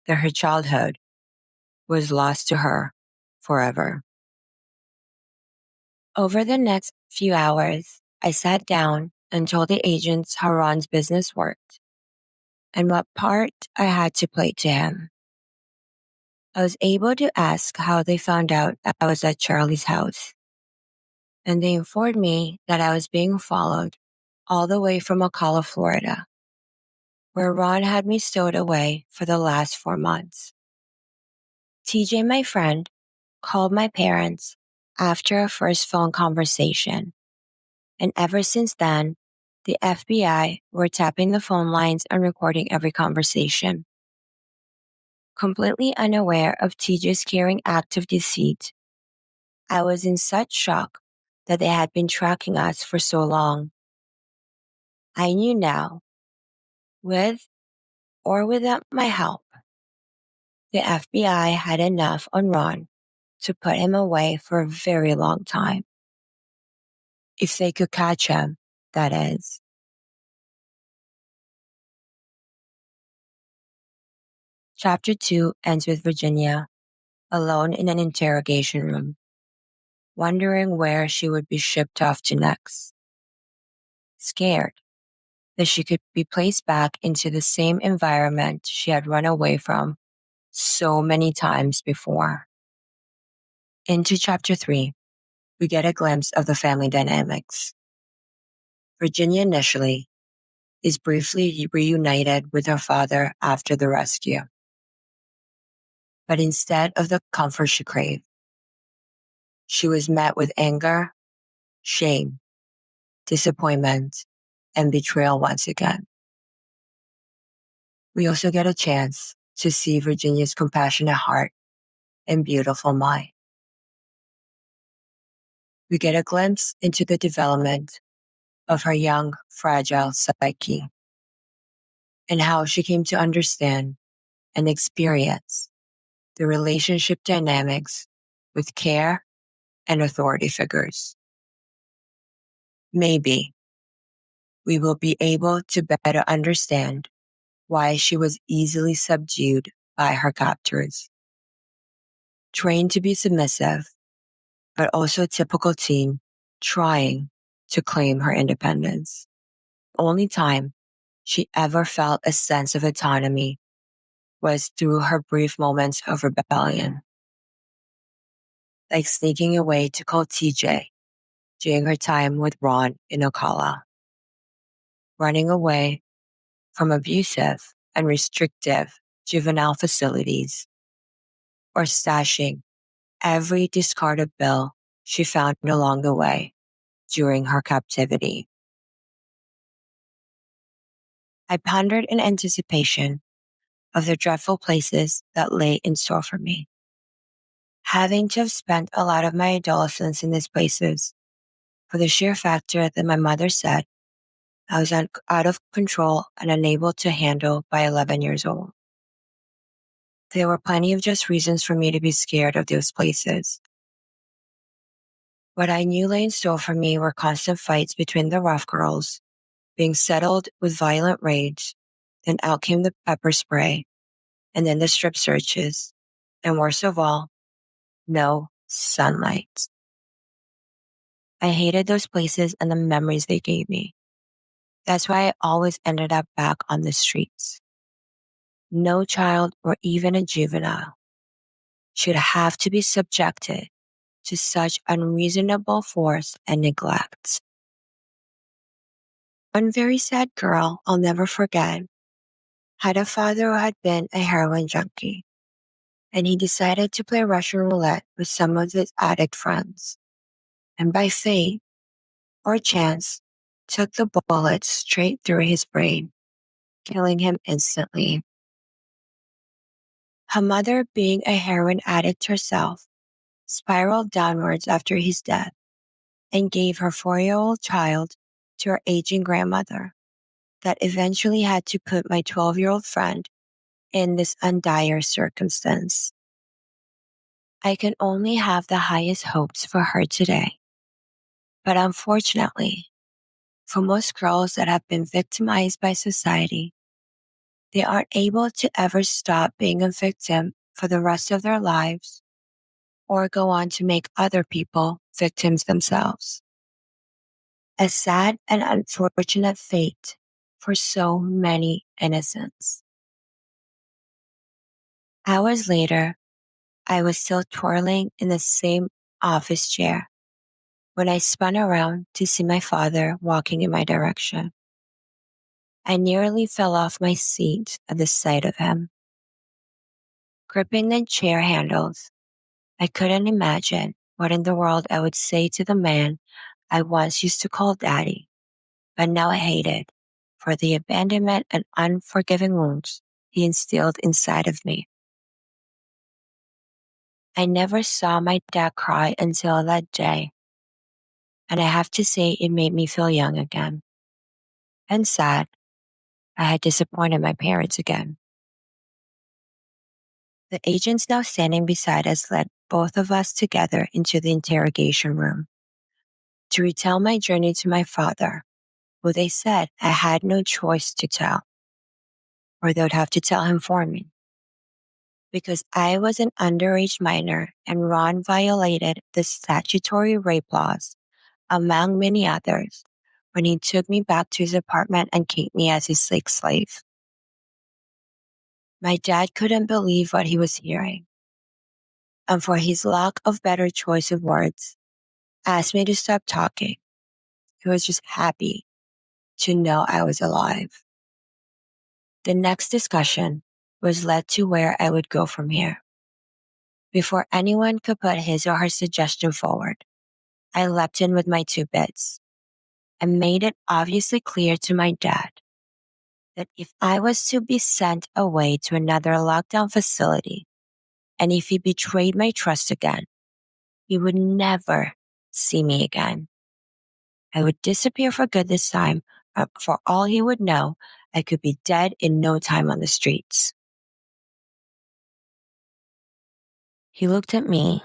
that her childhood was lost to her forever. Over the next few hours, I sat down and told the agents how Ron's business worked and what part I had to play to him. I was able to ask how they found out I was at Charlie's house, and they informed me that I was being followed all the way from Ocala, Florida, where Ron had me stowed away for the last 4 months. TJ, my friend, called my parents after our first phone conversation, and ever since then, the FBI were tapping the phone lines and recording every conversation. Completely unaware of TJ's caring act of deceit, I was in such shock that they had been tracking us for so long. I knew now, with or without my help, the FBI had enough on Ron to put him away for a very long time. If they could catch him, that is. Chapter 2 ends with Virginia, alone in an interrogation room, wondering where she would be shipped off to next. Scared that she could be placed back into the same environment she had run away from so many times before. Into Chapter 3, we get a glimpse of the family dynamics. Virginia initially is briefly reunited with her father after the rescue. But instead of the comfort she craved, she was met with anger, shame, disappointment, and betrayal once again. We also get a chance to see Virginia's compassionate heart and beautiful mind. We get a glimpse into the development of her young, fragile psyche and how she came to understand and experience the relationship dynamics with care and authority figures. Maybe we will be able to better understand why she was easily subdued by her captors. Trained to be submissive, but also a typical teen trying to claim her independence. The only time she ever felt a sense of autonomy was through her brief moments of rebellion, like sneaking away to call TJ during her time with Ron in Ocala, running away from abusive and restrictive juvenile facilities, or stashing every discarded bill she found along the way during her captivity. I pondered in anticipation of the dreadful places that lay in store for me. Having to have spent a lot of my adolescence in these places, for the sheer factor that my mother said I was out of control and unable to handle by 11 years old. There were plenty of just reasons for me to be scared of those places. What I knew lay in store for me were constant fights between the rough girls, being settled with violent rage, then out came the pepper spray, and then the strip searches, and worst of all, no sunlight. I hated those places and the memories they gave me. That's why I always ended up back on the streets. No child or even a juvenile should have to be subjected to such unreasonable force and neglect. One very sad girl I'll never forget had a father who had been a heroin junkie, and he decided to play Russian roulette with some of his addict friends, and by fate or chance took the bullet straight through his brain, killing him instantly. Her mother, being a heroin addict herself, spiraled downwards after his death and gave her 4-year-old child to her aging grandmother that eventually had to put my 12-year-old friend in this undire circumstance. I can only have the highest hopes for her today. But unfortunately, for most girls that have been victimized by society, they aren't able to ever stop being a victim for the rest of their lives or go on to make other people victims themselves. A sad and unfortunate fate for so many innocents. Hours later, I was still twirling in the same office chair when I spun around to see my father walking in my direction. I nearly fell off my seat at the sight of him. Gripping the chair handles, I couldn't imagine what in the world I would say to the man I once used to call Daddy, but now hated for the abandonment and unforgiving wounds he instilled inside of me. I never saw my dad cry until that day, and I have to say it made me feel young again. And sad, I had disappointed my parents again. The agents now standing beside us led both of us together into the interrogation room to retell my journey to my father, who they said I had no choice to tell, or they would have to tell him for me. Because I was an underage minor and Ron violated the statutory rape laws, among many others, when he took me back to his apartment and kept me as his sex slave. My dad couldn't believe what he was hearing, and for his lack of better choice of words, asked me to stop talking. He was just happy to know I was alive. The next discussion was led to where I would go from here. Before anyone could put his or her suggestion forward, I leapt in with my 2 bits and made it obviously clear to my dad that if I was to be sent away to another lockdown facility, and if he betrayed my trust again, he would never see me again. I would disappear for good this time. For all he would know, I could be dead in no time on the streets. He looked at me,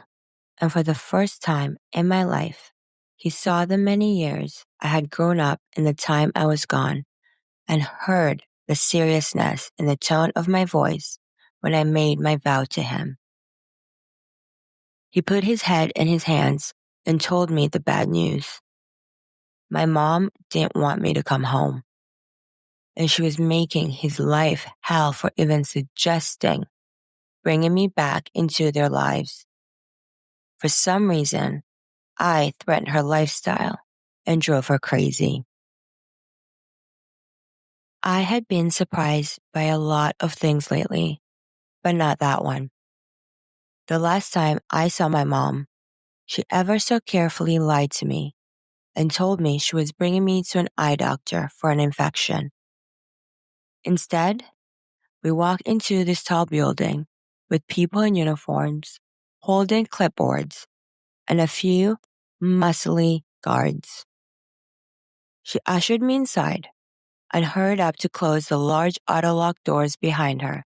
and for the first time in my life, he saw the many years I had grown up in the time I was gone, and heard the seriousness in the tone of my voice when I made my vow to him. He put his head in his hands and told me the bad news. My mom didn't want me to come home, and she was making his life hell for even suggesting bringing me back into their lives. For some reason, I threatened her lifestyle and drove her crazy. I had been surprised by a lot of things lately, but not that one. The last time I saw my mom, she ever so carefully lied to me and told me she was bringing me to an eye doctor for an infection. Instead, we walked into this tall building with people in uniforms, holding clipboards, and a few muscly guards. She ushered me inside and hurried up to close the large auto-lock doors behind her,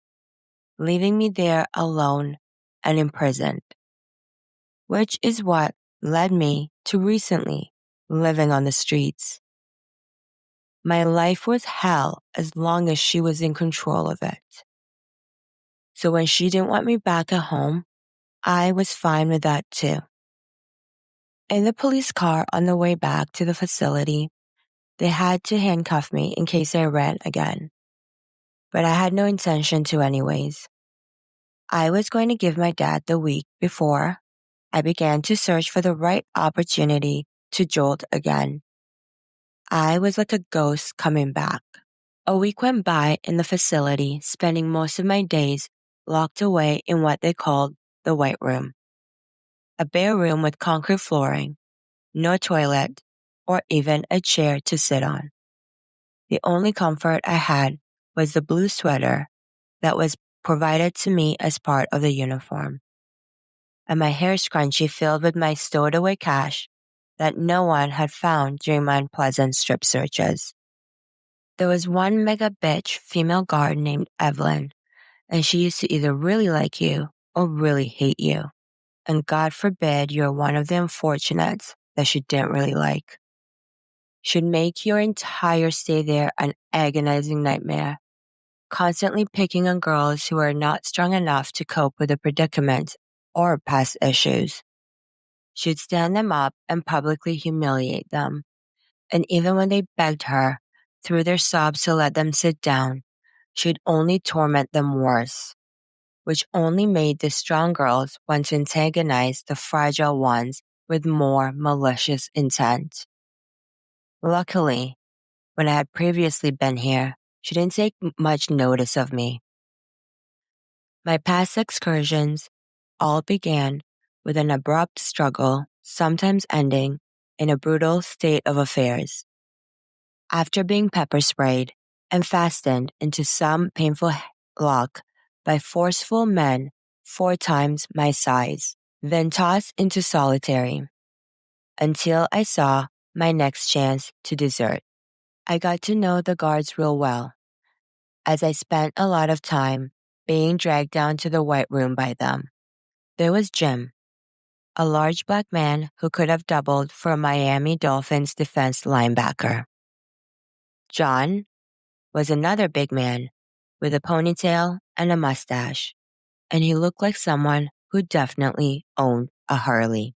leaving me there alone and imprisoned, which is what led me to recently living on the streets. My life was hell as long as she was in control of it. So when she didn't want me back at home, I was fine with that too. In the police car on the way back to the facility, they had to handcuff me in case I ran again. But I had no intention to anyways. I was going to give my dad the week before I began to search for the right opportunity to jolt again. I was like a ghost coming back. A week went by in the facility, spending most of my days locked away in what they called the White Room. A bare room with concrete flooring, no toilet, or even a chair to sit on. The only comfort I had was the blue sweater that was provided to me as part of the uniform, and my hair scrunchie filled with my stowed away cash that no one had found during my unpleasant strip searches. There was one mega bitch female guard named Evelyn, and she used to either really like you or really hate you. And God forbid you're one of the unfortunates that she didn't really like. She'd make your entire stay there an agonizing nightmare, constantly picking on girls who are not strong enough to cope with the predicament or past issues. She'd stand them up and publicly humiliate them. And even when they begged her, through their sobs, to let them sit down, she'd only torment them worse, which only made the strong girls want to antagonize the fragile ones with more malicious intent. Luckily, when I had previously been here, she didn't take much notice of me. My past excursions all began with an abrupt struggle, sometimes ending in a brutal state of affairs. After being pepper sprayed and fastened into some painful lock by forceful men 4 times my size, then tossed into solitary until I saw my next chance to desert. I got to know the guards real well, as I spent a lot of time being dragged down to the White Room by them. There was Jim, a large black man who could have doubled for a Miami Dolphins defense linebacker. John was another big man with a ponytail and a mustache, and he looked like someone who definitely owned a Harley.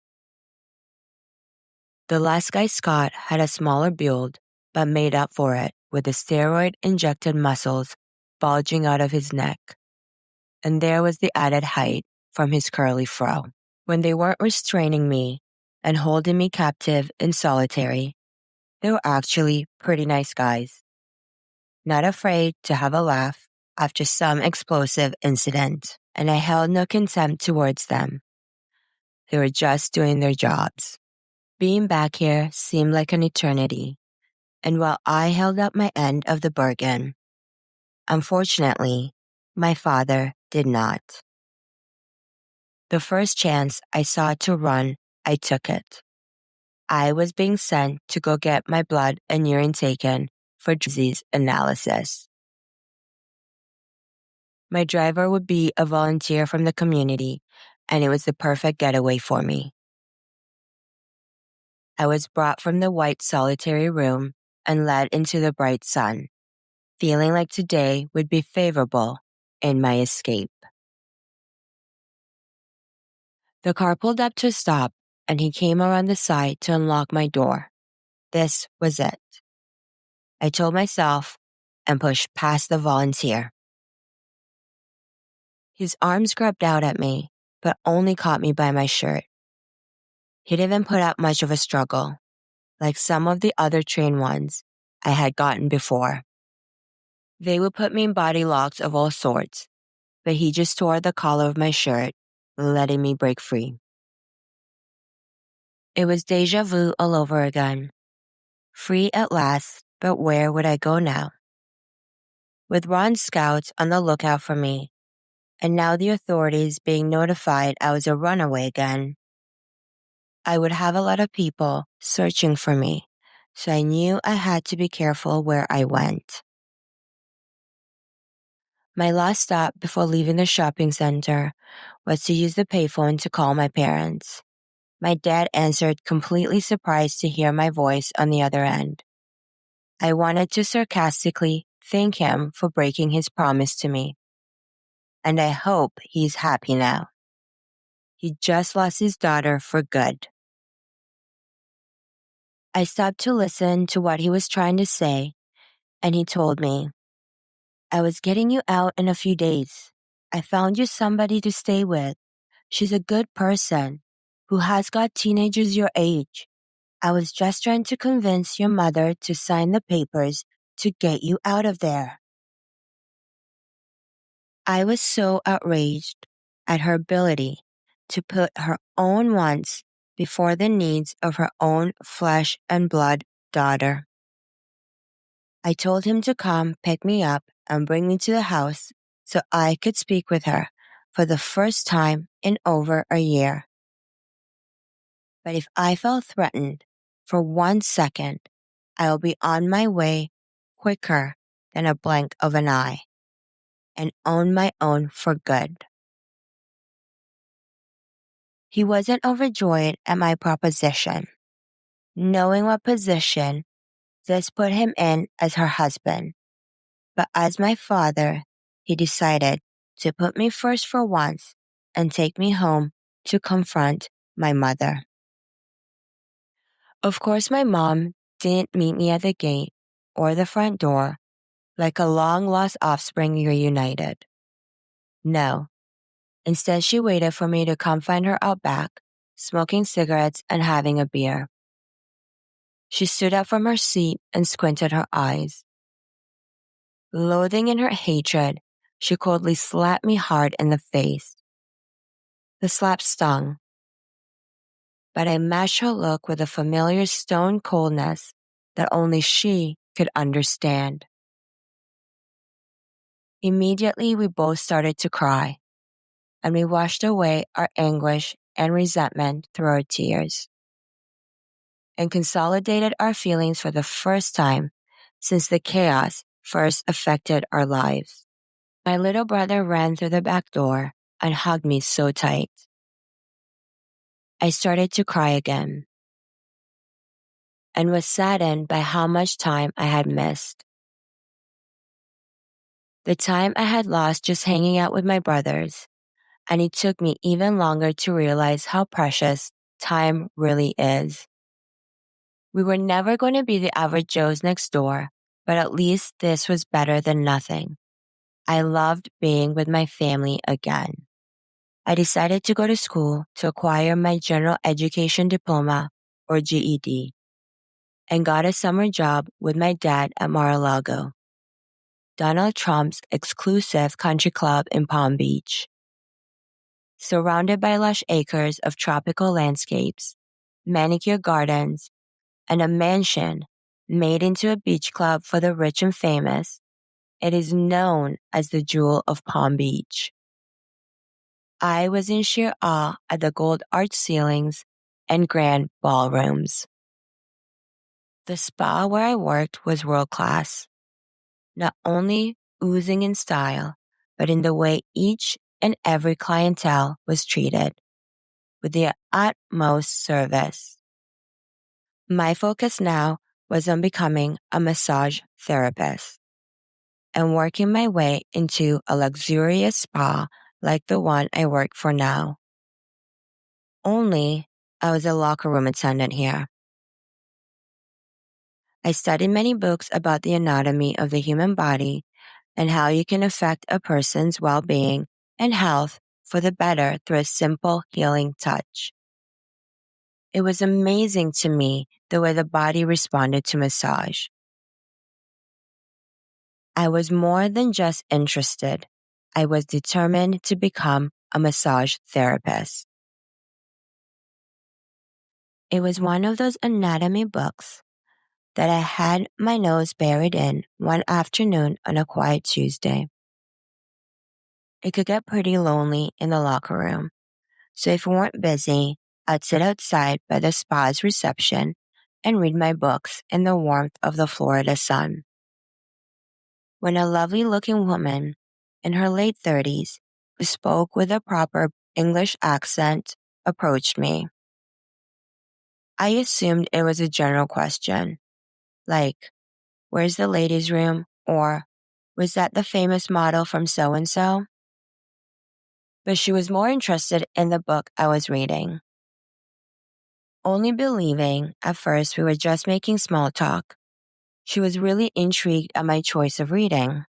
The last guy, Scott, had a smaller build, but made up for it with the steroid-injected muscles bulging out of his neck. And there was the added height from his curly fro. When they weren't restraining me and holding me captive in solitary, they were actually pretty nice guys, not afraid to have a laugh after some explosive incident, and I held no contempt towards them. They were just doing their jobs. Being back here seemed like an eternity, and while I held up my end of the bargain, unfortunately, my father did not. The first chance I saw to run, I took it. I was being sent to go get my blood and urine taken for disease analysis. My driver would be a volunteer from the community and it was the perfect getaway for me. I was brought from the white solitary room and led into the bright sun, feeling like today would be favorable in my escape. The car pulled up to a stop, and he came around the side to unlock my door. This was it, I told myself, and pushed past the volunteer. His arms grabbed out at me, but only caught me by my shirt. He didn't put up much of a struggle, like some of the other trained ones I had gotten before. They would put me in body locks of all sorts, but he just tore the collar of my shirt, letting me break free. It was deja vu all over again. Free at last, but where would I go now? With Ron's scouts on the lookout for me, and now the authorities being notified I was a runaway again, I would have a lot of people searching for me, so I knew I had to be careful where I went. My last stop before leaving the shopping center was to use the payphone to call my parents. My dad answered, completely surprised to hear my voice on the other end. I wanted to sarcastically thank him for breaking his promise to me. And I hope he's happy now. He just lost his daughter for good. I stopped to listen to what he was trying to say, and he told me, I was getting you out in a few days. I found you somebody to stay with. She's a good person who has got teenagers your age. I was just trying to convince your mother to sign the papers to get you out of there. I was so outraged at her ability to put her own wants before the needs of her own flesh and blood daughter. I told him to come pick me up and bring me to the house so I could speak with her for the first time in over a year. But if I felt threatened for 1 second, I will be on my way quicker than a blink of an eye and own my own for good. He wasn't overjoyed at my proposition, knowing what position this put him in as her husband. But as my father, he decided to put me first for once and take me home to confront my mother. Of course, my mom didn't meet me at the gate or the front door like a long-lost offspring reunited. No. Instead, she waited for me to come find her out back, smoking cigarettes and having a beer. She stood up from her seat and squinted her eyes. Loathing in her hatred, she coldly slapped me hard in the face. The slap stung, but I matched her look with a familiar stone coldness that only she could understand. Immediately, we both started to cry, and we washed away our anguish and resentment through our tears, and consolidated our feelings for the first time since the chaos first affected our lives. My little brother ran through the back door and hugged me so tight. I started to cry again and was saddened by how much time I had missed. The time I had lost just hanging out with my brothers, and it took me even longer to realize how precious time really is. We were never going to be the average Joes next door, but at least this was better than nothing. I loved being with my family again. I decided to go to school to acquire my general education diploma, or GED, and got a summer job with my dad at Mar-a-Lago, Donald Trump's exclusive country club in Palm Beach. Surrounded by lush acres of tropical landscapes, manicured gardens, and a mansion made into a beach club for the rich and famous, it is known as the Jewel of Palm Beach. I was in sheer awe at the gold arch ceilings and grand ballrooms. The spa where I worked was world class, not only oozing in style, but in the way each and every clientele was treated with the utmost service. My focus now was on becoming a massage therapist and working my way into a luxurious spa like the one I work for now. Only I was a locker room attendant here. I studied many books about the anatomy of the human body and how you can affect a person's well-being and health for the better through a simple healing touch. It was amazing to me the way the body responded to massage. I was more than just interested. I was determined to become a massage therapist. It was one of those anatomy books that I had my nose buried in one afternoon on a quiet Tuesday. It could get pretty lonely in the locker room, so if we weren't busy, I'd sit outside by the spa's reception and read my books in the warmth of the Florida sun. When a lovely-looking woman in her late 30s, who spoke with a proper English accent, approached me. I assumed it was a general question, like, "Where's the ladies' room?" or "Was that the famous model from so-and-so?" But she was more interested in the book I was reading. Only believing at first we were just making small talk, she was really intrigued at my choice of reading.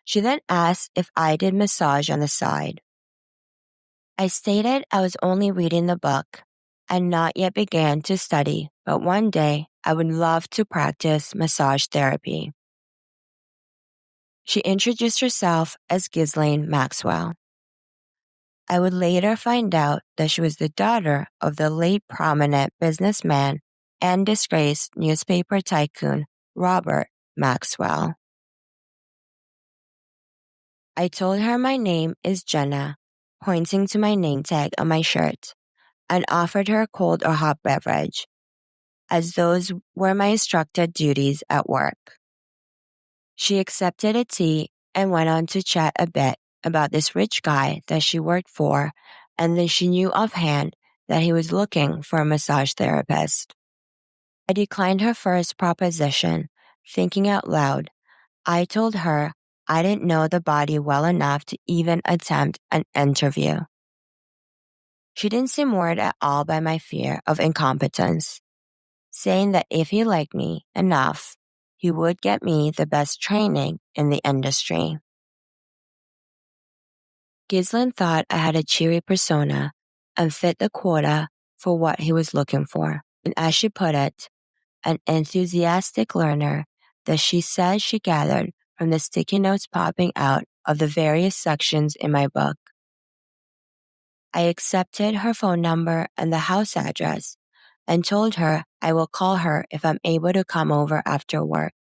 She then asked if I did massage on the side. I stated I was only reading the book and not yet began to study, but one day I would love to practice massage therapy. She introduced herself as Ghislaine Maxwell. I would later find out that she was the daughter of the late prominent businessman and disgraced newspaper tycoon Robert Maxwell. I told her my name is Jenna, pointing to my name tag on my shirt, and offered her a cold or hot beverage, as those were my instructed duties at work. She accepted a tea and went on to chat a bit about this rich guy that she worked for, and then she knew offhand that he was looking for a massage therapist. I declined her first proposition, thinking out loud. I told her I didn't know the body well enough to even attempt an interview. She didn't seem worried at all by my fear of incompetence, saying that if he liked me enough, he would get me the best training in the industry. Ghislaine thought I had a cheery persona and fit the quota for what he was looking for, and as she put it, an enthusiastic learner that she said she gathered from the sticky notes popping out of the various sections in my book. I accepted her phone number and the house address and told her I will call her if I'm able to come over after work.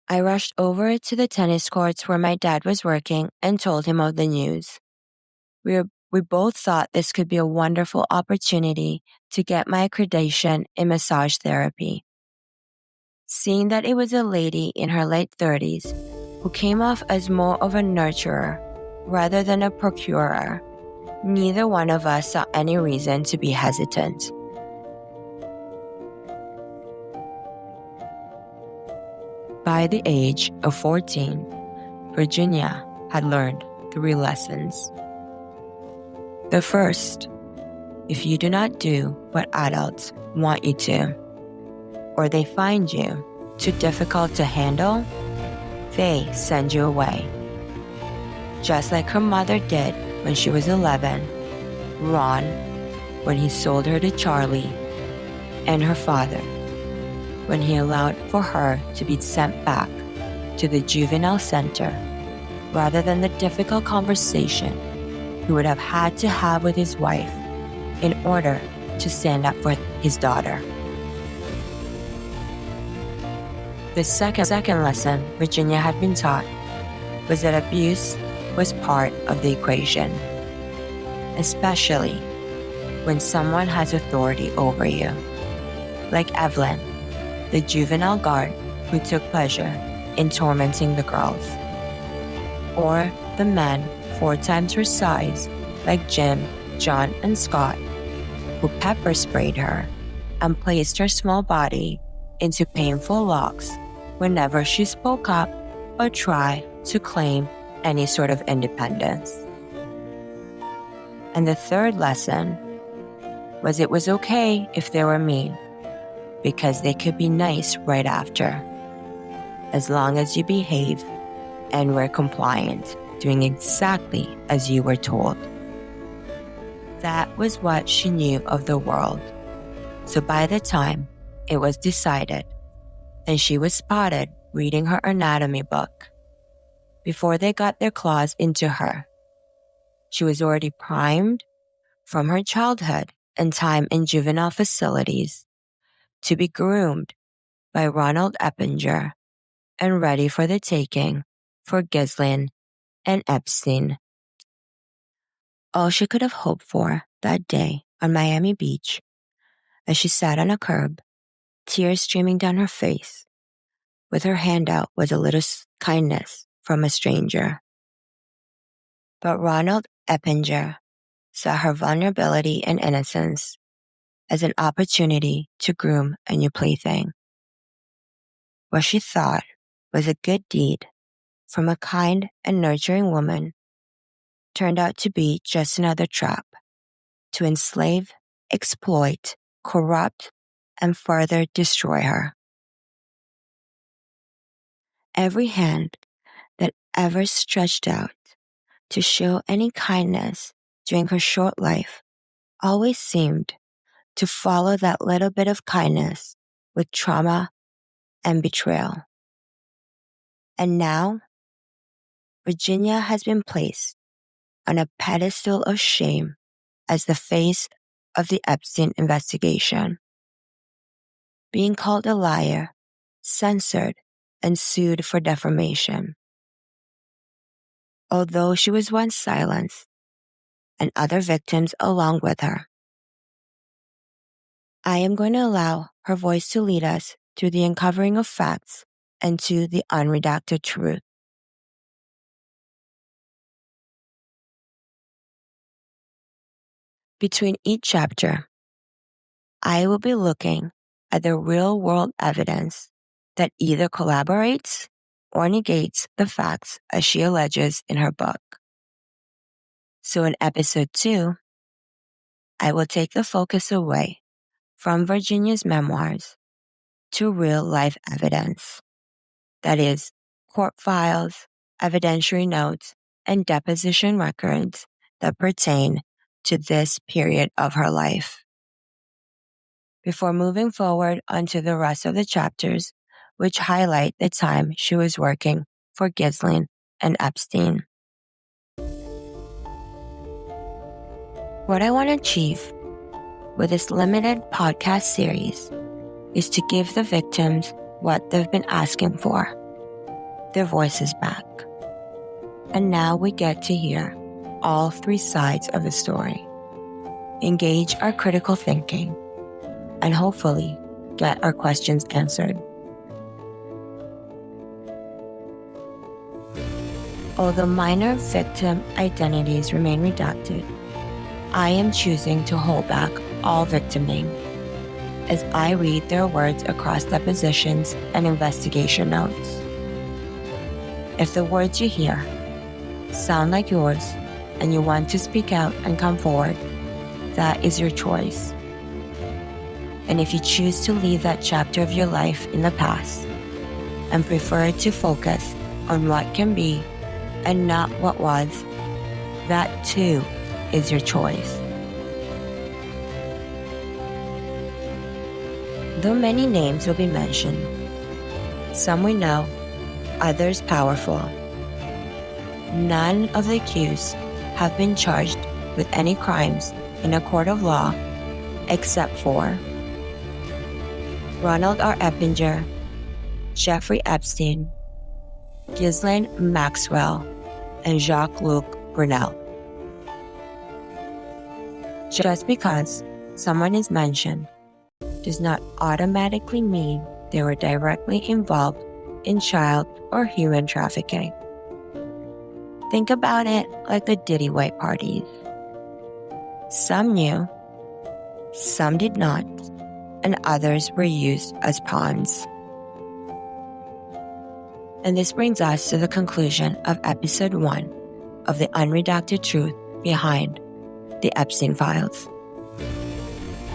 I rushed over to the tennis courts where my dad was working and told him of the news. We both thought this could be a wonderful opportunity to get my accreditation in massage therapy. Seeing that it was a lady in her late 30s who came off as more of a nurturer rather than a procurer, neither one of us saw any reason to be hesitant. By the age of 14, Virginia had learned 3 lessons. The first, if you do not do what adults want you to, or they find you too difficult to handle, they send you away. Just like her mother did when she was 11, Ron, when he sold her to Charlie, and her father, when he allowed for her to be sent back to the juvenile center rather than the difficult conversation he would have had to have with his wife in order to stand up for his daughter. The second lesson Virginia had been taught was that abuse was part of the equation, especially when someone has authority over you, like Evelyn, the juvenile guard who took pleasure in tormenting the girls. Or the men 4 times her size, like Jim, John, and Scott, who pepper sprayed her and placed her small body into painful locks whenever she spoke up or tried to claim any sort of independence. And the third lesson was it was okay if they were mean, because they could be nice right after, as long as you behave and were compliant, doing exactly as you were told. That was what she knew of the world. So by the time it was decided and she was spotted reading her anatomy book, before they got their claws into her, she was already primed from her childhood and time in juvenile facilities to be groomed by Ronald Eppinger and ready for the taking for Ghislaine and Epstein. All she could have hoped for that day on Miami Beach, as she sat on a curb, tears streaming down her face, with her hand out, was a little kindness from a stranger. But Ronald Eppinger saw her vulnerability and innocence as an opportunity to groom a new plaything. What she thought was a good deed from a kind and nurturing woman turned out to be just another trap to enslave, exploit, corrupt, and further destroy her. Every hand that ever stretched out to show any kindness during her short life always seemed to follow that little bit of kindness with trauma and betrayal. And now, Virginia has been placed on a pedestal of shame as the face of the Epstein investigation, being called a liar, censored, and sued for defamation. Although she was once silenced, and other victims along with her, I am going to allow her voice to lead us through the uncovering of facts and to the unredacted truth. Between each chapter, I will be looking at the real-world evidence that either collaborates or negates the facts as she alleges in her book. So in episode 2, I will take the focus away from Virginia's memoirs to real-life evidence. That is, court files, evidentiary notes, and deposition records that pertain to this period of her life. Before moving forward onto the rest of the chapters, which highlight the time she was working for Ghislaine and Epstein. What I want to achieve with this limited podcast series is to give the victims what they've been asking for, their voices back. And now we get to hear all 3 sides of the story, engage our critical thinking, and hopefully get our questions answered. Although minor victim identities remain redacted, I am choosing to hold back all victim names as I read their words across depositions and investigation notes. If the words you hear sound like yours and you want to speak out and come forward, that is your choice. And if you choose to leave that chapter of your life in the past and prefer to focus on what can be and not what was, that too is your choice. Though many names will be mentioned, some we know, others powerful, none of the accused have been charged with any crimes in a court of law except for Ronald R. Eppinger, Jeffrey Epstein, Ghislaine Maxwell, and Jacques-Luc Brunel. Just because someone is mentioned does not automatically mean they were directly involved in child or human trafficking. Think about it like the Diddy white parties. Some knew, some did not, and others were used as pawns. And this brings us to the conclusion of episode 1 of the unredacted truth behind the Epstein files.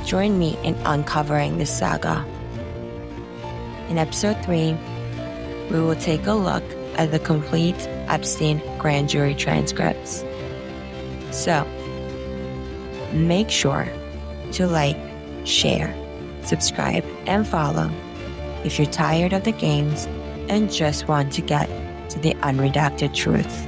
Join me in uncovering this saga. In episode 3, we will take a look at the complete Epstein grand jury transcripts. So, make sure to like, share, subscribe, and follow if you're tired of the games and just want to get to the unredacted truth.